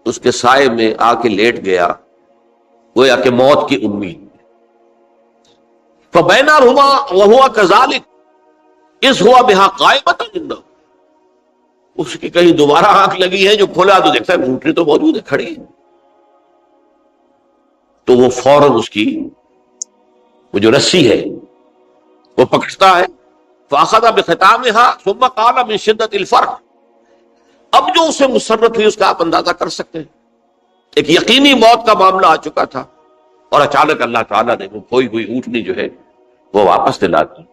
اس کے سائے میں آ کے لیٹ گیا، گویا کہ موت کی امید۔ فَبَيْنَهُمَا وَهُوَ كَذَلِكَ إِذْ هُوَ بِهَا قَائِمَةٌ عِنْدَهُ، اس کی کہیں دوبارہ آنکھ لگی ہے، جو کھولا تو دیکھتا ہے اونٹنی تو موجود ہے، کھڑی ہے، تو وہ فوراً اس کی وہ جو رسی ہے وہ پکڑتا ہے، فَأَخَذَ بِخِتَامِهَا ثُمَّ قَالَ مِن شِدَّةِ الْفَرْحِ، اب جو اسے مسرت ہوئی اس کا آپ اندازہ کر سکتے ہیں۔ ایک یقینی موت کا معاملہ آ چکا تھا اور اچانک اللہ تعالیٰ نے وہ کھوئی ہوئی اونٹنی جو ہے وہ واپس دلا دی۔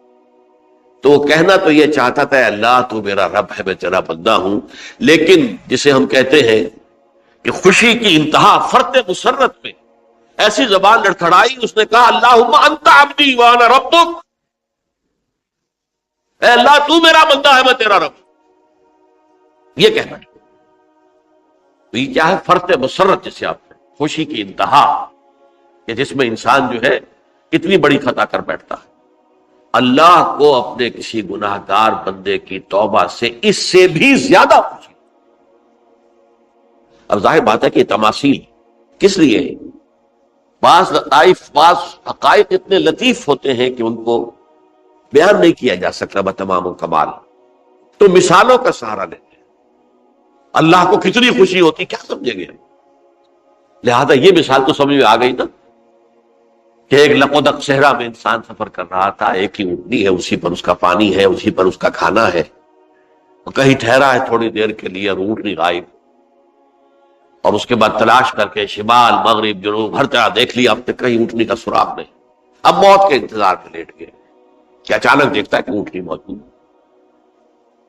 تو وہ کہنا تو یہ چاہتا تھا، اللہ تو میرا رب ہے، میں تیرا بندہ ہوں، لیکن جسے ہم کہتے ہیں کہ خوشی کی انتہا فرط مسرت میں ایسی زبان لڑکھڑائی، اس نے کہا اللہم انت عبدی وانا ربک، اے اللہ تو میرا بندہ ہے، میں تیرا رب۔ یہ کہنا تو یہ کیا ہے؟ فرط مسرت، جسے آپ خوشی کی انتہا، کہ جس میں انسان جو ہے اتنی بڑی خطا کر بیٹھتا ہے۔ اللہ کو اپنے کسی گناہ گار بندے کی توبہ سے اس سے بھی زیادہ خوشی۔ اب ظاہر بات ہے کہ تماثیل کس لیے ہے؟ بعض لطائف، بعض حقائق اتنے لطیف ہوتے ہیں کہ ان کو بیان نہیں کیا جا سکتا بتمام کمال، تو مثالوں کا سہارا لیتے ہیں۔ اللہ کو کتنی خوشی ہوتی، کیا سمجھیں گے ہم؟ لہذا یہ مثال تو سمجھ میں آ گئی نا کہ ایک لقودق صحرا میں انسان سفر کر رہا تھا، ایک ہی اونٹنی ہے، اسی پر اس کا پانی ہے، اسی پر اس کا کھانا ہے، کہیں ٹھہرا ہے تھوڑی دیر کے لیے، اونٹنی غائب، اور اس کے بعد تلاش کر کے شمال مغرب جنوب ہر جگہ دیکھ لیا، اب تک کہیں اونٹنی کا سراغ نہیں۔ اب موت کے انتظار میں لیٹ گئے کہ اچانک دیکھتا ہے کہ اونٹنی موجود ہے،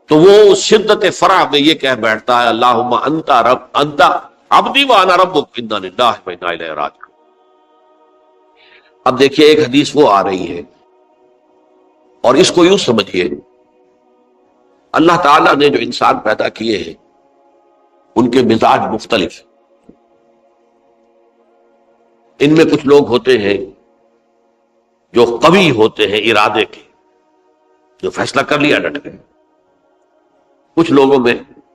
تو وہ شدت فرح میں یہ کہہ بیٹھتا ہے اللہم انت رب انت عبدی وانا ربک انا للہ و انا الیہ راجعون۔ اب دیکھیے ایک حدیث وہ آ رہی ہے، اور اس کو یوں سمجھیے، اللہ تعالیٰ نے جو انسان پیدا کیے ہیں ان کے مزاج مختلف، ان میں کچھ لوگ ہوتے ہیں جو قوی ہوتے ہیں ارادے کے، جو فیصلہ کر لیا ڈٹ گئے، کچھ لوگوں میں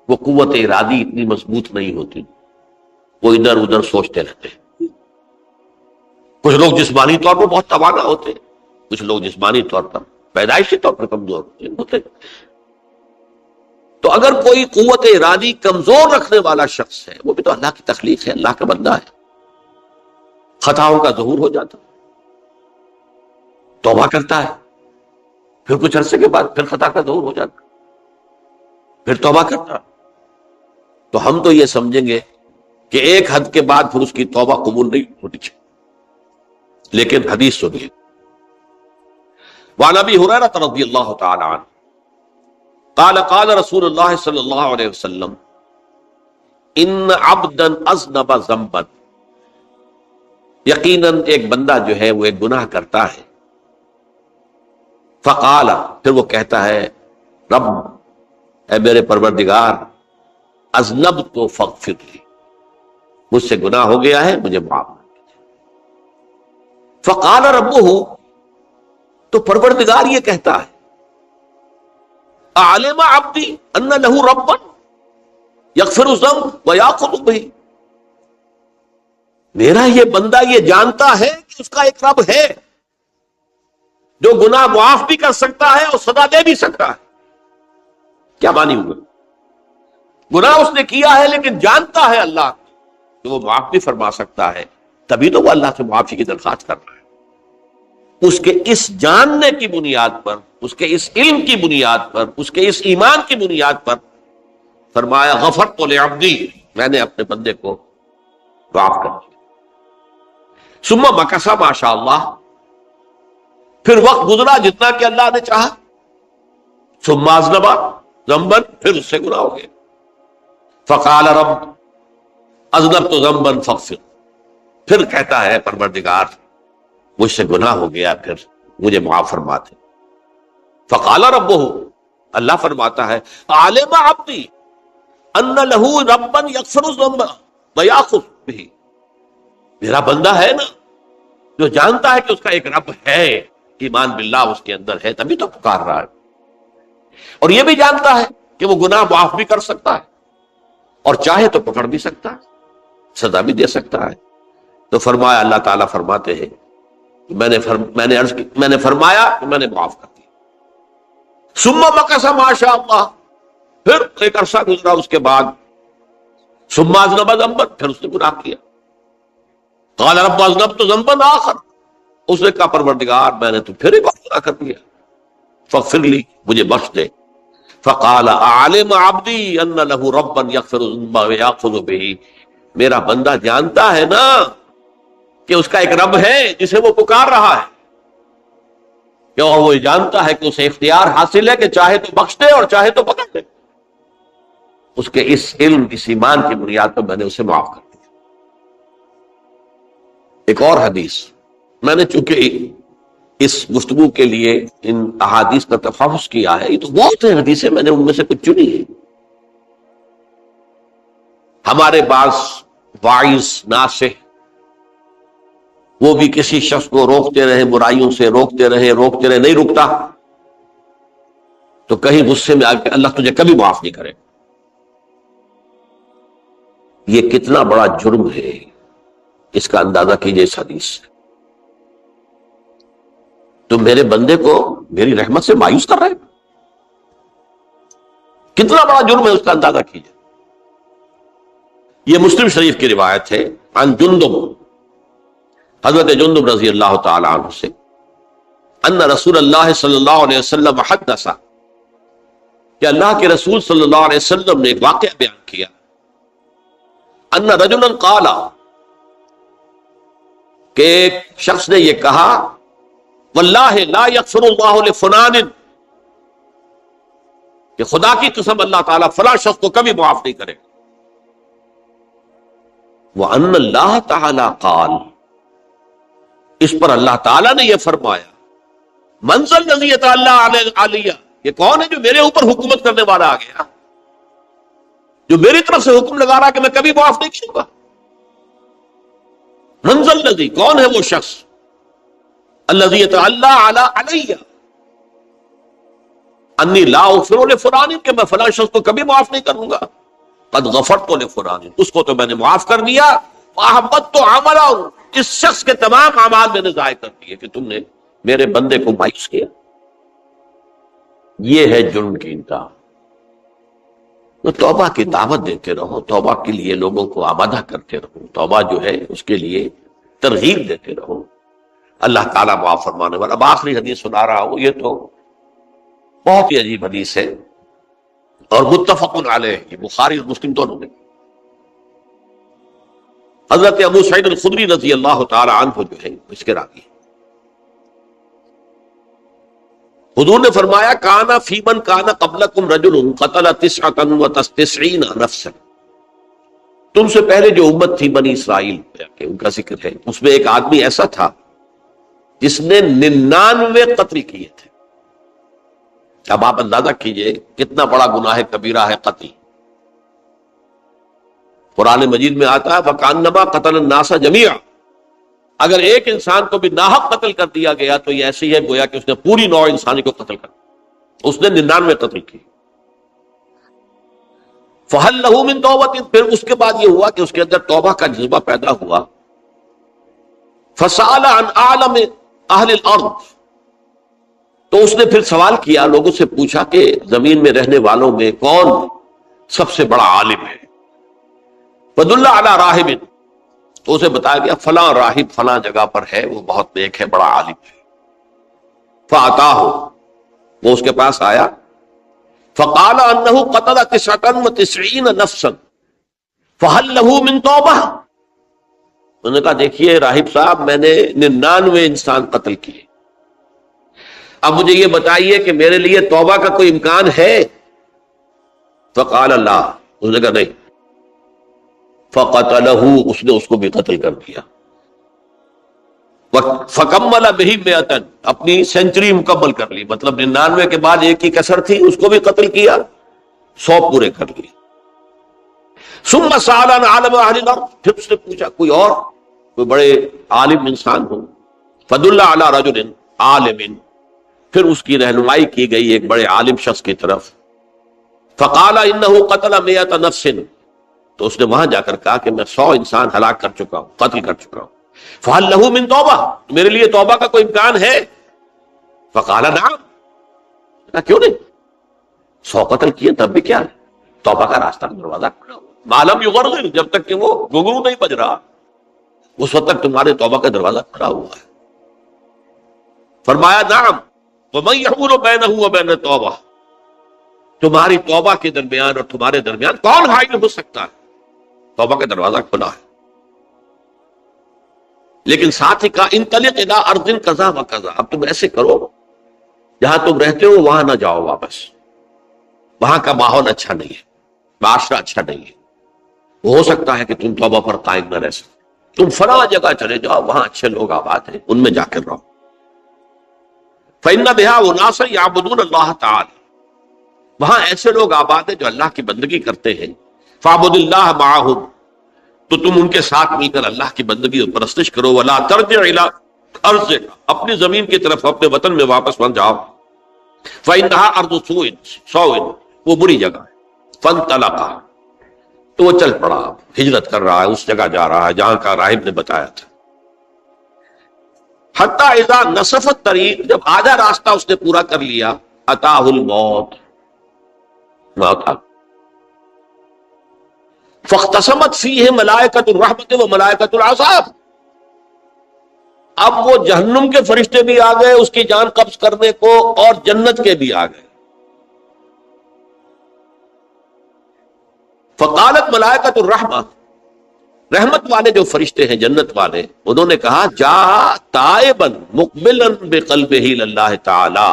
وہ قوت ارادی اتنی مضبوط نہیں ہوتی، وہ ادھر ادھر سوچتے رہتے ہیں، کچھ لوگ جسمانی طور پر بہت توانا ہوتے ہیں، کچھ لوگ جسمانی طور پر پیدائشی طور پر کمزور ہوتے ہیں۔ تو اگر کوئی قوت ارادی کمزور رکھنے والا شخص ہے، وہ بھی تو اللہ کی تخلیق ہے، اللہ کا بندہ ہے، خطاؤں کا ظہور ہو جاتا، توبہ کرتا ہے، پھر کچھ عرصے کے بعد پھر خطا کا ظہور ہو جاتا، پھر توبہ کرتا، تو ہم تو یہ سمجھیں گے کہ ایک حد کے بعد پھر اس کی توبہ قبول نہیں ہوتی چاہیے، لیکن حدیث سنیے، وعن ابی ہریرہ رضی اللہ تعالی عنہ قال قال رسول اللہ صلی اللہ علیہ وسلم ان عبدا اذنب ذنبا، یقیناً ایک بندہ جو ہے وہ ایک گناہ کرتا ہے، فقال، پھر وہ کہتا ہے رب، اے میرے پروردگار، اذنبت فاغفر لی، مجھ سے گناہ ہو گیا ہے، مجھے معاف کر دیجیے۔ فقال ربہ، تو پروردگار یہ کہتا ہے اعلم عبدی ان لہ ربا یغفر الذنب ویاخذ بہ، میرا یہ بندہ یہ جانتا ہے کہ اس کا ایک رب ہے جو گناہ معاف بھی کر سکتا ہے اور سزا دے بھی سکتا ہے۔ کیا معنی ہوگا؟ گناہ اس نے کیا ہے لیکن جانتا ہے اللہ کہ وہ معاف بھی فرما سکتا ہے، تبھی تو وہ اللہ سے معافی کی درخواست کر رہا ہے۔ اس کے اس جاننے کی بنیاد پر، اس کے اس علم کی بنیاد پر، اس کے اس ایمان کی بنیاد پر فرمایا غفرت لعبدی، میں نے اپنے بندے کو معاف کر دیا۔ ثم مکث ما شاء اللہ، پھر وقت گزرا جتنا کہ اللہ نے چاہا، ثم اذنب ذنبا، پھر اس سے گناہ ہو گیا، فقال رب اذنبت ذنبا فاغفر، پھر کہتا ہے پروردگار مجھ سے گناہ ہو گیا، پھر مجھے معاف فرما دے۔ فقال ربہ، اللہ فرماتا ہے عالم عبدی ان لہ ربا یغفر الذنب ویاخذ بہ، میرا بندہ ہے نا جو جانتا ہے کہ اس کا ایک رب ہے، ایمان باللہ اس کے اندر ہے، تبھی تو پکار رہا ہے، اور یہ بھی جانتا ہے کہ وہ گناہ معاف بھی کر سکتا ہے، اور چاہے تو پکڑ بھی سکتا ہے، سزا بھی دے سکتا ہے۔ تو فرمایا، اللہ تعالیٰ فرماتے ہیں میں نے فرمایا کہ میں نے معاف کر دیا۔ ثم مکث ما شاء اللہ، پھر ایک عرصہ گزرا اس کے بعد، ثم اذنب ذنبا، پھر اس نے گناہ کیا، قال رب اذنبت ذنبا آخر، اس نے کہا پروردگار میں نے تو پھر ایک اور گناہ کر دیا، فاغفر لی، مجھے بخش دے۔ فقال اعلم عبدی ان لہ ربا یغفر الذنب ویاخذ بہ، میرا بندہ جانتا ہے نا کہ اس کا ایک رب ہے جسے وہ پکار رہا ہے، اور وہ جانتا ہے کہ اسے اختیار حاصل ہے کہ چاہے تو بخش دے اور چاہے تو پکڑ دے۔ اس کے اس علم، اس ایمان کی بنیاد پر میں نے اسے معاف کر دیا۔ ایک اور حدیث، میں نے چونکہ اس گفتگو کے لیے ان احادیث کا تفحص کیا ہے، یہ تو بہت ہیں حدیثیں، میں نے ان میں سے کچھ چنی ہے۔ ہمارے بعض واعظ ناصح وہ بھی کسی شخص کو روکتے رہے، برائیوں سے روکتے رہے، نہیں رکتا، تو کہیں غصے میں آ کے اللہ تجھے کبھی معاف نہیں کرے۔ یہ کتنا بڑا جرم ہے، اس کا اندازہ کیجئے اس حدیث سے۔ تو میرے بندے کو میری رحمت سے مایوس کر رہے ہیں، کتنا بڑا جرم ہے اس کا اندازہ کیجئے۔ یہ مسلم شریف کی روایت ہے عن جندب، حضرت جندب رضی اللہ تعالی عنہ سے، ان رسول اللہ صلی اللہ علیہ وسلم حدث، کہ اللہ کے رسول صلی اللہ علیہ وسلم نے ایک واقعہ بیان کیا، ان رجلا قال، کہ ایک شخص نے یہ کہا، واللہ لا یغفر اللہ لفلان، کہ خدا کی قسم اللہ تعالیٰ فلاں شخص کو کبھی معاف نہیں کرے گا، وَأَنَّ اللَّهَ تَعَالَى قَالَ، اس پر اللہ تعالیٰ نے یہ فرمایا، مَنْ ذَا الَّذِي يَتَعَالَّىٰ عَلَيَّ، یہ کون ہے جو میرے اوپر حکومت کرنے والا آ گیا، جو میری طرف سے حکم لگا رہا کہ میں کبھی معاف نہیں کروں گا۔ مَنْ ذَا الَّذِي، کون ہے وہ شخص، الَّذِي يَتَعَالَّىٰ عَلَيَّ انی لا اغفر لفلان، کہ میں فلاں شخص کو کبھی معاف نہیں کروں گا، قد غفرت لفلان، اس کو تو میں نے معاف کر دیا، فاحبطت عملہ، اس شخص کے تمام اعمال میں نے ضائع کر دیے کہ تم نے میرے بندے کو مایوس کیا۔ یہ ہے جرم کی انتہا۔ تو توبہ کی دعوت دیتے رہو، توبہ کے لیے لوگوں کو آمادہ کرتے رہو، توبہ جو ہے اس کے لیے ترغیب دیتے رہو، اللہ تعالیٰ معاف فرمانے والا۔ اب آخری حدیث سنا رہا ہوں، یہ تو بہت ہی عجیب حدیث ہے اور متفق علیہ، یہ بخاری اور مسلم دونوں میں۔ حضرت ابو سعید الخدری رضی اللہ تعالی عنہ جو ہے اس کے راوی، حضور نے فرمایا، کانا فی من کانا قبلکم رجل قتل 99 نفسا، تم سے پہلے جو امت تھی بنی اسرائیل، ان کا ذکر ہے، اس میں ایک آدمی ایسا تھا جس نے 99 قتل کیے تھے۔ اب آپ اندازہ کیجئے کتنا بڑا گناہ کبیرہ ہے قتل۔ قرآن مجید میں آتا ہے فَكَأَنَّمَا قَتَلَ النَّاسَ جَمِيعًا، اگر ایک انسان کو بھی ناحق قتل کر دیا گیا تو یہ ایسے ہی ہے گویا کہ اس نے پوری نوع انسانی کو قتل کر دیا، اس نے 99 قتل کی۔ فَهَلْ لَهُ مِن تَوْبَةٍ، پھر اس کے بعد یہ ہوا کہ اس کے اندر توبہ کا جذبہ پیدا ہوا۔ فَسَأَلَ عَنْ أَعْلَمِ أَهْلِ الْأَرْضِ، تو اس نے پھر سوال کیا، لوگوں سے پوچھا کہ زمین میں رہنے والوں میں کون سب سے بڑا عالم ہے۔ فَدُلَّ عَلَىٰ رَاهِبٍ، تو اسے بتایا گیا فلاں راہب فلاں جگہ پر ہے، وہ بہت نیک ہے، بڑا عالم ہے۔ فَأَتَاهُ، وہ اس کے پاس آیا، فَقَالَ أَنَّهُ قَتَلَ 99 نَفْسًا فَهَلْ لَهُ مِن تَوْبَةٍ، انہوں نے کہا دیکھیے راہب صاحب، میں نے 99 انسان قتل کیے، اب مجھے یہ بتائیے کہ میرے لیے توبہ کا کوئی امکان ہے؟ فقال اللہ، اس نے کہا نہیں۔ فقتلہ، اس نے اس کو بھی قتل کر دیا۔ فکمل بہ 100، اپنی سینچری مکمل کر لی، مطلب 99 کے بعد ایک کی کسر تھی، اس کو بھی قتل کیا، 100 پورے کر لیے۔ ثم سأل عن عالم اہل الارض، پھر اس نے پوچھا کوئی اور، کوئی بڑے عالم انسان ہو۔ فدل علی رجل عالم، پھر اس کی رہنمائی کی گئی ایک بڑے عالم شخص کی طرف۔ فقال انہ قتل 100 نفس، تو اس نے وہاں جا کر کہا کہ میں 100 انسان ہلاک کر چکا ہوں، قتل کر چکا ہوں۔ فہل لہ من توبہ، میرے لیے توبہ کا کوئی امکان ہے؟ فقال نعم، کیوں نہیں، 100 قتل کیے تب بھی کیا ہے، توبہ کا راستہ دروازہ کھلا ہوا، ما لم یغرغر، جب تک کہ وہ گھنگرو نہیں بج رہا اس وقت تک تمہارے توبہ کا دروازہ کھلا ہوا ہے۔ فرمایا نعم، ومن یحول بینہ وبین التوبہ، تمہاری توبہ کے درمیان اور تمہارے درمیان کون حائل ہو سکتا ہے، توبہ کا دروازہ کھلا ہے۔ لیکن ساتھ ہی کہا انطلق الی ارض کذا و کذا، اب تم ایسے کرو جہاں تم رہتے ہو وہاں نہ جاؤ واپس، وہاں کا ماحول اچھا نہیں ہے، معاشرہ اچھا نہیں ہے، وہ ہو سکتا ہے کہ تم توبہ پر قائم نہ رہ سکو، تم فلاں جگہ چلے جاؤ، وہاں اچھے لوگ آباد ہیں، ان میں جا کر رہو۔ فإن بها أناسا يعبدون اللہ تعالی، وہاں ایسے لوگ آباد ہیں جو اللہ کی بندگی کرتے ہیں۔ فاعبد اللہ معہم، تو تم ان کے ساتھ مل کر اللہ کی بندگی اور پرستش کرو۔ ولا ترجع الی ارضک، اپنی زمین کی طرف اپنے وطن میں واپس مت جاؤ۔ فإنها ارض سوء، وہ بری جگہ ہے۔ فانطلقا، تو وہ چل پڑا، ہجرت کر رہا ہے، اس جگہ جا رہا ہے جہاں کا راہب نے بتایا تھا۔ حتی اذا نصف الطریق، جب آدھا راستہ اس نے پورا کر لیا، اتاہ الموت، موت آ، فاختصمت فیہ ملائکۃ الرحمت و ملائکۃ العذاب. اب وہ جہنم کے فرشتے بھی آ گئے اس کی جان قبض کرنے کو، اور جنت کے بھی آ گئے. فقالت ملائکۃ الرحمہ، رحمت والے جو فرشتے ہیں جنت والے، انہوں نے کہا جا تائبا مقبلا بقلبہ اللہ تعالی،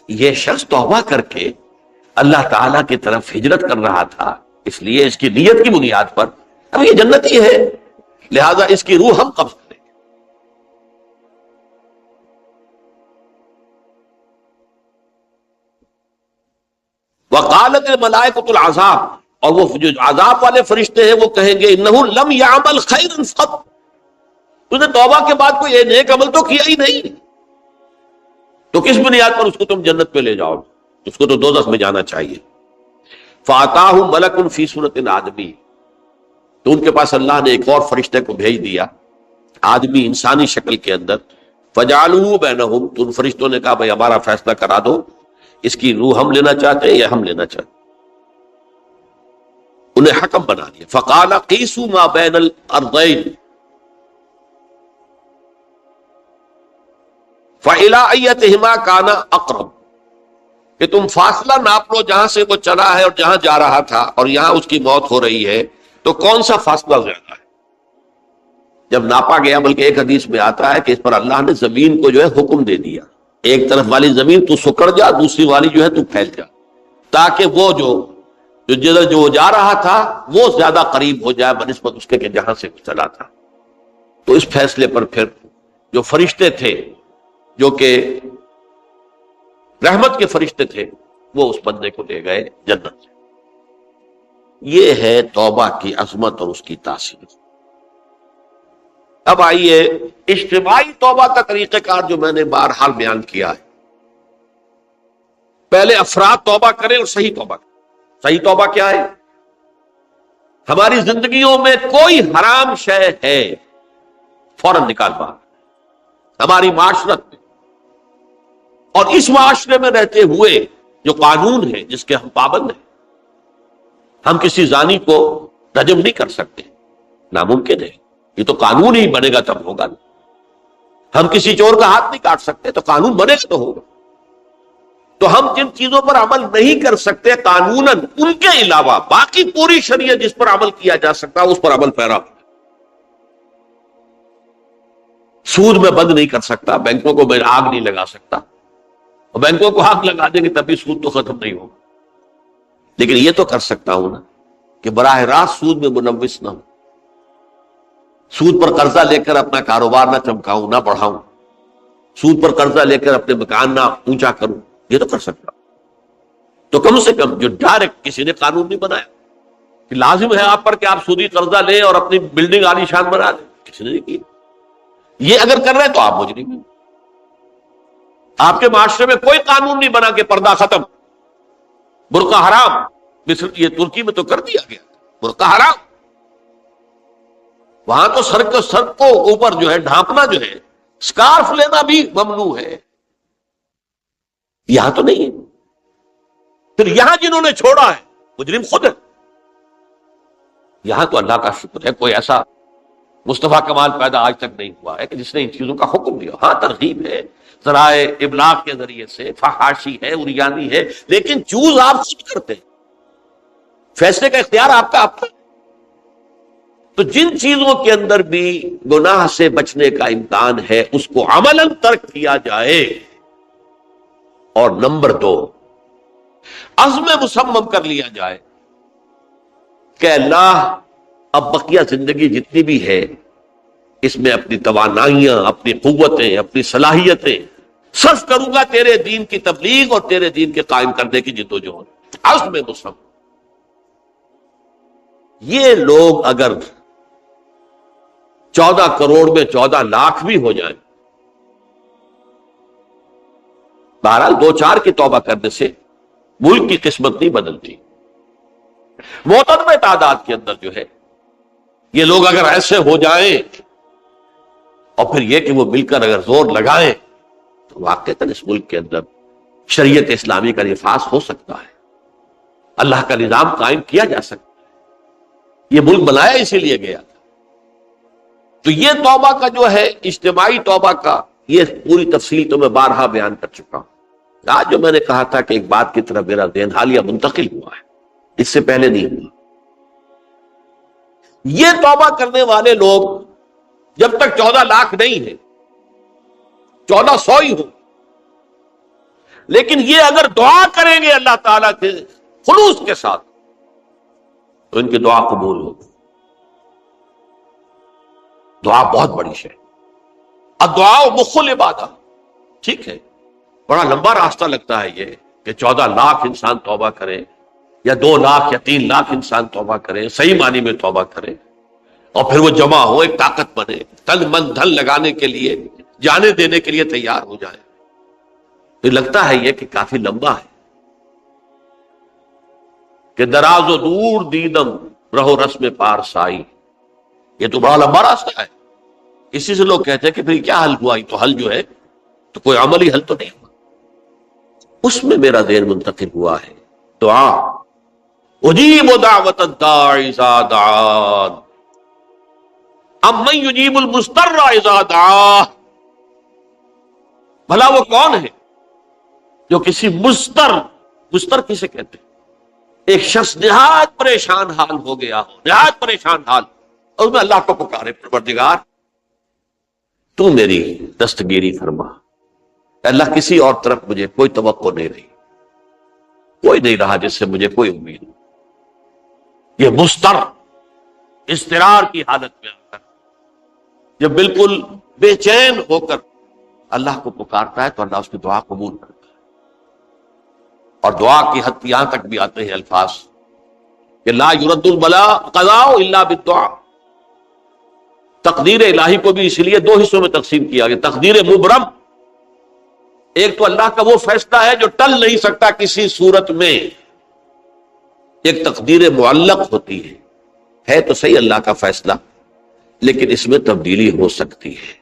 یہ شخص توبہ کر کے اللہ تعالیٰ کی طرف ہجرت کر رہا تھا، اس لیے اس کی نیت کی بنیاد پر اب یہ جنتی ہے، لہذا اس کی روح ہم قبض کریں گے. وقالت الملائکۃ العذاب، اور وہ جو عذاب والے فرشتے ہیں وہ کہیں گے انہ لم یعمل خیرا قط، تو نے توبہ کے بعد کوئی نیک عمل تو کیا ہی نہیں، تو کس بنیاد پر اس کو تم جنت پہ لے جاؤ گے؟ اس کو تو دوزخ میں جانا چاہیے. فاتاہ ملک فی صورت آدمی، تو ان کے پاس اللہ نے ایک اور فرشتے کو بھیج دیا آدمی انسانی شکل کے اندر. فجعلوا بینہم، تو ان فرشتوں نے کہا بھائی ہمارا فیصلہ کرا دو، اس کی روح ہم لینا چاہتے ہیں یا ہم لینا چاہتے ہیں. انہیں حکم بنا دیا. فقال قیسوا ما بین الارضین فإلی ایتہما کان اقرب، کہ تم فاصلہ ناپ لو جہاں سے وہ چلا ہے اور جہاں جا رہا تھا، اور یہاں اس کی موت ہو رہی ہے، تو کون سا فاصلہ زیادہ ہے. جب ناپا گیا، بلکہ ایک حدیث میں آتا ہے کہ اس پر اللہ نے زمین کو جو ہے حکم دے دیا، ایک طرف والی زمین تو سکڑ جا، دوسری والی جو ہے تو پھیل جا، تاکہ وہ جو جدھر جو جا رہا تھا وہ زیادہ قریب ہو جائے بنسبت اس کے کہ جہاں سے چلا تھا. تو اس فیصلے پر پھر جو فرشتے تھے جو کہ رحمت کے فرشتے تھے، وہ اس بندے کو لے گئے جنت سے. یہ ہے توبہ کی عظمت اور اس کی تاثیر. اب آئیے اجتماعی توبہ کا طریقہ کار جو میں نے بہرحال بیان کیا ہے. پہلے افراد توبہ کریں اور صحیح توبہ کریں. صحیح توبہ کیا ہے؟ ہماری زندگیوں میں کوئی حرام شے ہے فوراً نکال باہر. ہماری معاشرت میں اور اس معاشرے میں رہتے ہوئے جو قانون ہے جس کے ہم پابند ہیں، ہم کسی زانی کو رجم نہیں کر سکتے، ناممکن ہے. یہ تو قانون ہی بنے گا تب ہوگا. ہم کسی چور کا ہاتھ نہیں کاٹ سکتے، تو قانون بنے گا تو ہوگا. تو ہم جن چیزوں پر عمل نہیں کر سکتے قانوناً، ان کے علاوہ باقی پوری شریعت جس پر عمل کیا جا سکتا اس پر عمل پیرا. سود میں بند نہیں کر سکتا، بینکوں کو میں آگ نہیں لگا سکتا، اور بینکوں کو آگ لگا دیں گے تبھی سود تو ختم نہیں ہوگا. لیکن یہ تو کر سکتا ہوں نا کہ براہ راست سود میں ملوث نہ ہوں، سود پر قرضہ لے کر اپنا کاروبار نہ چمکاؤں نہ بڑھاؤں، سود پر قرضہ لے کر اپنے مکان نہ اونچا کروں. یہ تو کر سکتا. تو کم سے کم جو ڈائریکٹ کسی نے قانون نہیں بنایا کہ لازم ہے آپ پر کہ آپ سودی قرضہ لیں اور اپنی بلڈنگ عالی شان بنا دیں، کسی نے نہیں کیا. یہ اگر کر رہے ہیں تو آپ مجرم ہیں. آپ کے معاشرے میں کوئی قانون نہیں بنا کہ پردہ ختم، برقع حرام. مصر یہ ترکی میں تو کر دیا گیا برقع حرام. وہاں تو سر کو اوپر جو ہے ڈھانپنا جو ہے، سکارف لینا بھی ممنوع ہے. یہاں تو نہیں ہے. پھر یہاں جنہوں نے چھوڑا ہے مجرم خود ہے. یہاں تو اللہ کا شکر ہے کوئی ایسا مصطفیٰ کمال پیدا آج تک نہیں ہوا ہے کہ جس نے ان چیزوں کا حکم دیا. ہاں ترغیب ہے ذرائع ابلاغ کے ذریعے سے، فحاشی ہے، اریانی ہے، لیکن چوز آپ خود کرتے ہیں، فیصلے کا اختیار آپ کا. تو جن چیزوں کے اندر بھی گناہ سے بچنے کا امکان ہے اس کو عملاً ترک کیا جائے. اور نمبر 2، عزم مصمم کر لیا جائے کہ اللہ اب بقیہ زندگی جتنی بھی ہے اس میں اپنی توانائیاں، اپنی قوتیں، اپنی صلاحیتیں صرف کروں گا تیرے دین کی تبلیغ اور تیرے دین کے قائم کرنے کی جدوجہد. عزم مصمم. یہ لوگ اگر 14 کروڑ میں 14 لاکھ بھی ہو جائیں، بہرحال 2-4 کی توبہ کرنے سے ملک کی قسمت نہیں بدلتی. معتدل تعداد کے اندر جو ہے یہ لوگ اگر ایسے ہو جائیں اور پھر یہ کہ وہ مل کر اگر زور لگائیں تو واقعتاً اس ملک کے اندر شریعت اسلامی کا نفاذ ہو سکتا ہے، اللہ کا نظام قائم کیا جا سکتا ہے. یہ ملک بنایا اسی لیے گیا تھا. تو یہ توبہ کا جو ہے اجتماعی توبہ کا یہ پوری تفصیل تو میں بارہا بیان کر چکا ہوں. آج جو میں نے کہا تھا کہ ایک بات کی طرف میرا ذہن حالیہ منتقل ہوا ہے، اس سے پہلے نہیں ہوا. یہ توبہ کرنے والے لوگ جب تک 14 لاکھ نہیں ہے، 1400 ہی ہو، لیکن یہ اگر دعا کریں گے اللہ تعالیٰ کے خلوص کے ساتھ تو ان کی دعا قبول ہوگی. دعا بہت بڑی شے. الدعاء مخ العبادہ. ٹھیک ہے، بڑا لمبا راستہ لگتا ہے یہ کہ 14 لاکھ انسان توبہ کرے یا 2 لاکھ یا 3 لاکھ انسان توبہ کرے، صحیح معنی میں توبہ کرے، اور پھر وہ جمع ہو، ایک طاقت بنے، تن من دھن لگانے کے لیے، جانے دینے کے لیے تیار ہو جائے. پھر لگتا ہے یہ کہ کافی لمبا ہے کہ دراز و دور دیدم رہو رسم پارسائی. یہ تو بڑا لمبا راستہ ہے. اسی سے لوگ کہتے ہیں کہ پھر کیا حل ہوا؟ یہ تو حل جو ہے تو کوئی عملی حل تو نہیں ہوا. اس میں میرا ذہن منتقل ہوا ہے دعا. اجیب دعوت الداعی اذا دعان امن یجیب المضطر اذا دعاہ. بھلا وہ کون ہے جو کسی مضطر کسے کہتے ہیں؟ ایک شخص نہایت پریشان حال ہو گیا ہو، نہایت پریشان حال، اور میں اللہ کو پکارے، پروردگار تو میری دستگیری فرما. اللہ کسی اور طرف مجھے کوئی توقع نہیں رہی، کوئی نہیں رہا جس سے مجھے کوئی امید. یہ مضطر اضطرار کی حالت میں آ کر جب بالکل بے چین ہو کر اللہ کو پکارتا ہے تو اللہ اس کی دعا قبول کرتا ہے. اور دعا کی حد یہاں تک بھی آتے ہیں الفاظ کہ لا یرد البلاء قضاء الا بالدعاء. تقدیر الہی کو بھی اس لیے 2 حصوں میں تقسیم کیا گیا. تقدیر مبرم، ایک تو اللہ کا وہ فیصلہ ہے جو ٹل نہیں سکتا کسی صورت میں. ایک تقدیر معلق ہوتی ہے تو صحیح اللہ کا فیصلہ، لیکن اس میں تبدیلی ہو سکتی ہے.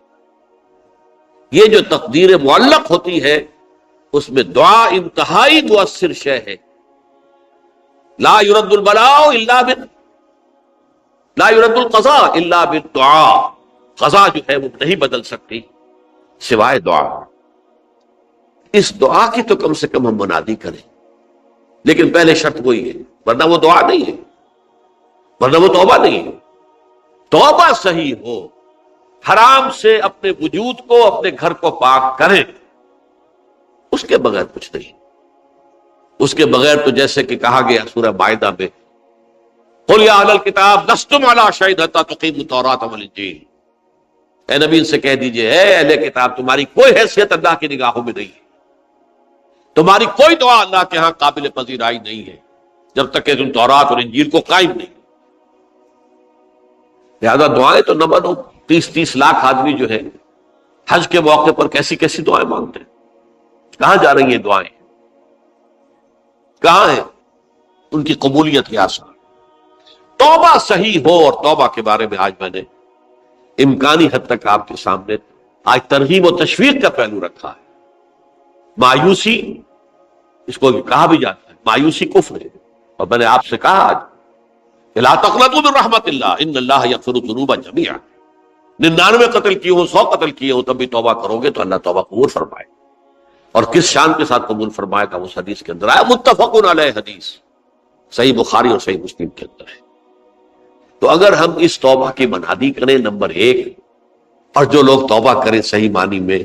یہ جو تقدیر معلق ہوتی ہے اس میں دعا انتہائی مؤثر شے ہے. لا يرد البلاء الا لا يرد القضاء الا بالدعاء. قضا جو ہے وہ نہیں بدل سکتی سوائے دعا. اس دعا کی تو کم سے کم ہم منادی کریں، لیکن پہلے شرط وہی ہے، ورنہ وہ دعا نہیں ہے، ورنہ وہ توبہ نہیں ہے. توبہ صحیح ہو، حرام سے اپنے وجود کو، اپنے گھر کو پاک کریں، اس کے بغیر کچھ نہیں. اس کے بغیر تو جیسے کہ کہا گیا سورہ مائدہ میں قل یا اہل الکتاب لستم علی شیء حتی تقیموا التوراۃ والانجیل. اے نبی ان سے کہہ دیجئے، اے اہل کتاب تمہاری کوئی حیثیت اللہ کی نگاہوں میں نہیں ہے، تمہاری کوئی دعا اللہ کے ہاں قابل پذیرائی نہیں ہے جب تک کہ تم تورات اور انجیل کو قائم نہیں. لہذا دعائیں تو نہ بنو. 30 لاکھ آدمی جو ہے حج کے موقع پر کیسی کیسی دعائیں مانگتے ہیں. کہاں جا رہی ہیں دعائیں؟ کہاں ہے ان کی قبولیت کے آثار؟ توبہ صحیح ہو. اور توبہ کے بارے میں آج میں نے امکانی حد تک آپ کے سامنے آج ترغیب و تشویق کا پہلو رکھا ہے. مایوسی اس کو کہا بھی جاتا ہے، مایوسی کفر ہے. اور میں نے آپ سے کہا آج لا تقنطوا من رحمت اللہ ان اللہ یغفر الذنوب جميعا. 99 قتل کیے ہوں، 100 قتل کیے ہوں، تب بھی توبہ کرو گے تو اللہ توبہ قبول فرمائے. اور کس شان کے ساتھ قبول فرمائے گا اس حدیث کے اندر آیا، متفق علیہ حدیث صحیح بخاری اور صحیح مسلم کے اندر ہے. تو اگر ہم اس توبہ کی منادی کریں نمبر 1، اور جو لوگ توبہ کریں صحیح معنی میں،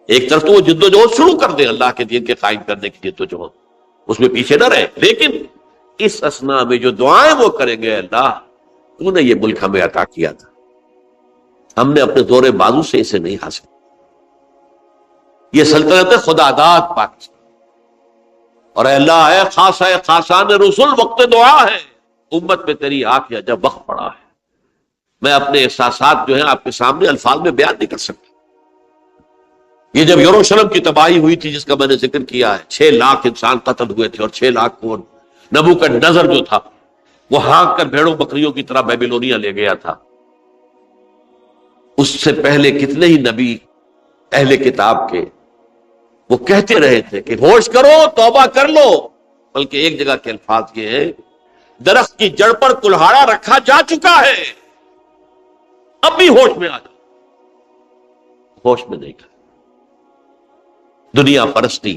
ایک طرف تو وہ جد و جہد شروع کر دیں اللہ کے دین کے قائم کرنے کی جد و جہد، اس میں پیچھے نہ رہے، لیکن اس اسنا میں جو دعائیں وہ کریں گے، اللہ تو نے یہ ملک ہمیں عطا کیا تھا، ہم نے اپنے زور بازو سے اسے نہیں حاصل، یہ سلطنت خدا داد پاکستان، اور اے اللہ ہے خاص ہے خاصان رسول وقت دعا ہے، امت میں تیری آنکھ یا جب وقت پڑا ہے. میں اپنے احساسات جو ہیں آپ کے سامنے الفاظ میں بیان نہیں کر سکتا. یہ جب یروشلم کی تباہی ہوئی تھی جس کا میں نے ذکر کیا ہے، 6 لاکھ انسان قتل ہوئے تھے، اور 6 لاکھ کو نبوکدنضر جو تھا وہ ہانک کر بھیڑوں بکریوں کی طرح بیبیلونیا لے گیا تھا. اس سے پہلے کتنے ہی نبی اہل کتاب کے وہ کہتے رہے تھے کہ ہوش کرو، توبہ کر لو، بلکہ ایک جگہ کے الفاظ یہ ہے درخت کی جڑ پر کلہاڑا رکھا جا چکا ہے، اب بھی ہوش میں آ جاؤ، ہوش میں نہیں کر۔ دنیا پرستی،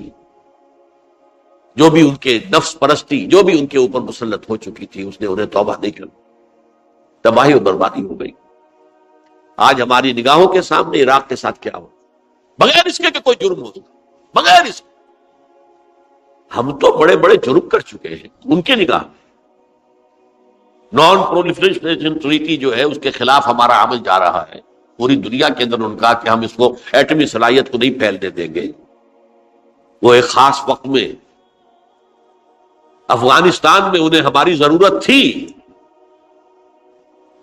جو بھی ان کے نفس پرستی جو بھی ان کے اوپر مسلط ہو چکی تھی، اس نے انہیں توبہ نہیں کر، تباہی و بربادی ہو گئی۔ آج ہماری نگاہوں کے سامنے عراق کے ساتھ کیا ہو، بغیر اس کے کہ کوئی جرم ہو، بغیر اس کے ہم تو بڑے بڑے جرم کر چکے ہیں ان کی نگاہ میں۔ نان پرولیفریشن ٹریٹی جو ہے اس کے خلاف ہمارا عمل جا رہا ہے پوری دنیا کے اندر، ان کا کہ ہم اس کو ایٹمی صلاحیت کو نہیں پھیلنے دیں گے۔ وہ ایک خاص وقت میں افغانستان میں انہیں ہماری ضرورت تھی،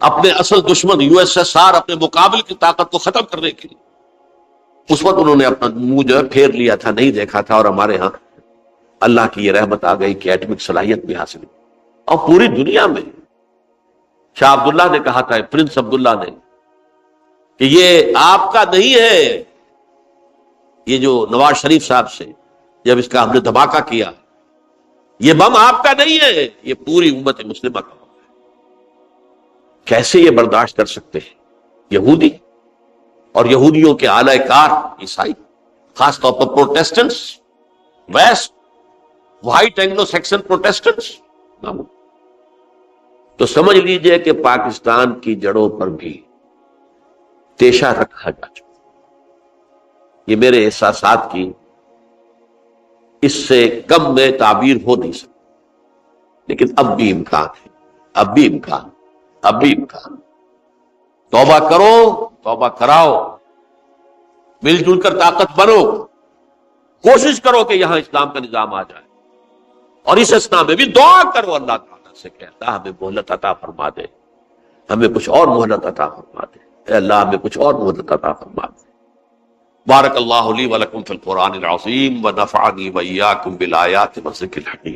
اپنے اصل دشمن یو ایس ایس آر، اپنے مقابل کی طاقت کو ختم کرنے کے لیے، اس وقت انہوں نے اپنا منہ جو ہے پھیر لیا تھا، نہیں دیکھا تھا، اور ہمارے ہاں اللہ کی یہ رحمت آ گئی کہ ایٹمک صلاحیت بھی حاصل ہوئی۔ اور پوری دنیا میں شاہ عبداللہ نے کہا تھا، پرنس عبداللہ نے، کہ یہ آپ کا نہیں ہے، یہ جو نواز شریف صاحب سے جب اس کا ہم نے دھماکہ کیا، یہ بم آپ کا نہیں ہے، یہ پوری امت مسلمہ کا بم ہے۔ کیسے یہ برداشت کر سکتے ہیں یہودی اور یہودیوں کے اعلی کار عیسائی، خاص طور پر Protestants, west white Anglo Saxon Protestants? تو سمجھ لیجئے کہ پاکستان کی جڑوں پر بھی تیشہ رکھا جا چکا۔ یہ میرے احساسات کی اس سے کم میں تعبیر ہو نہیں سکتی، لیکن اب بھی امکان ہے، اب بھی امکان، اب بھی امکان۔ توبہ کرو، توبہ کراؤ، مل جل کر طاقت بنو، کوشش کرو کہ یہاں اسلام کا نظام آ جائے، اور اس اسنا میں بھی دعا کرو اللہ تعالیٰ سے کہ اللہ ہمیں مہلت عطا فرما دے، ہمیں کچھ اور مہلت عطا فرما دے، اے اللہ ہمیں کچھ اور مہلت عطا فرما دے۔ بارک اللہ لی ولکم فی القرآن العظیم ونفعنی وإیاکم بالآیات والذکر الحکیم۔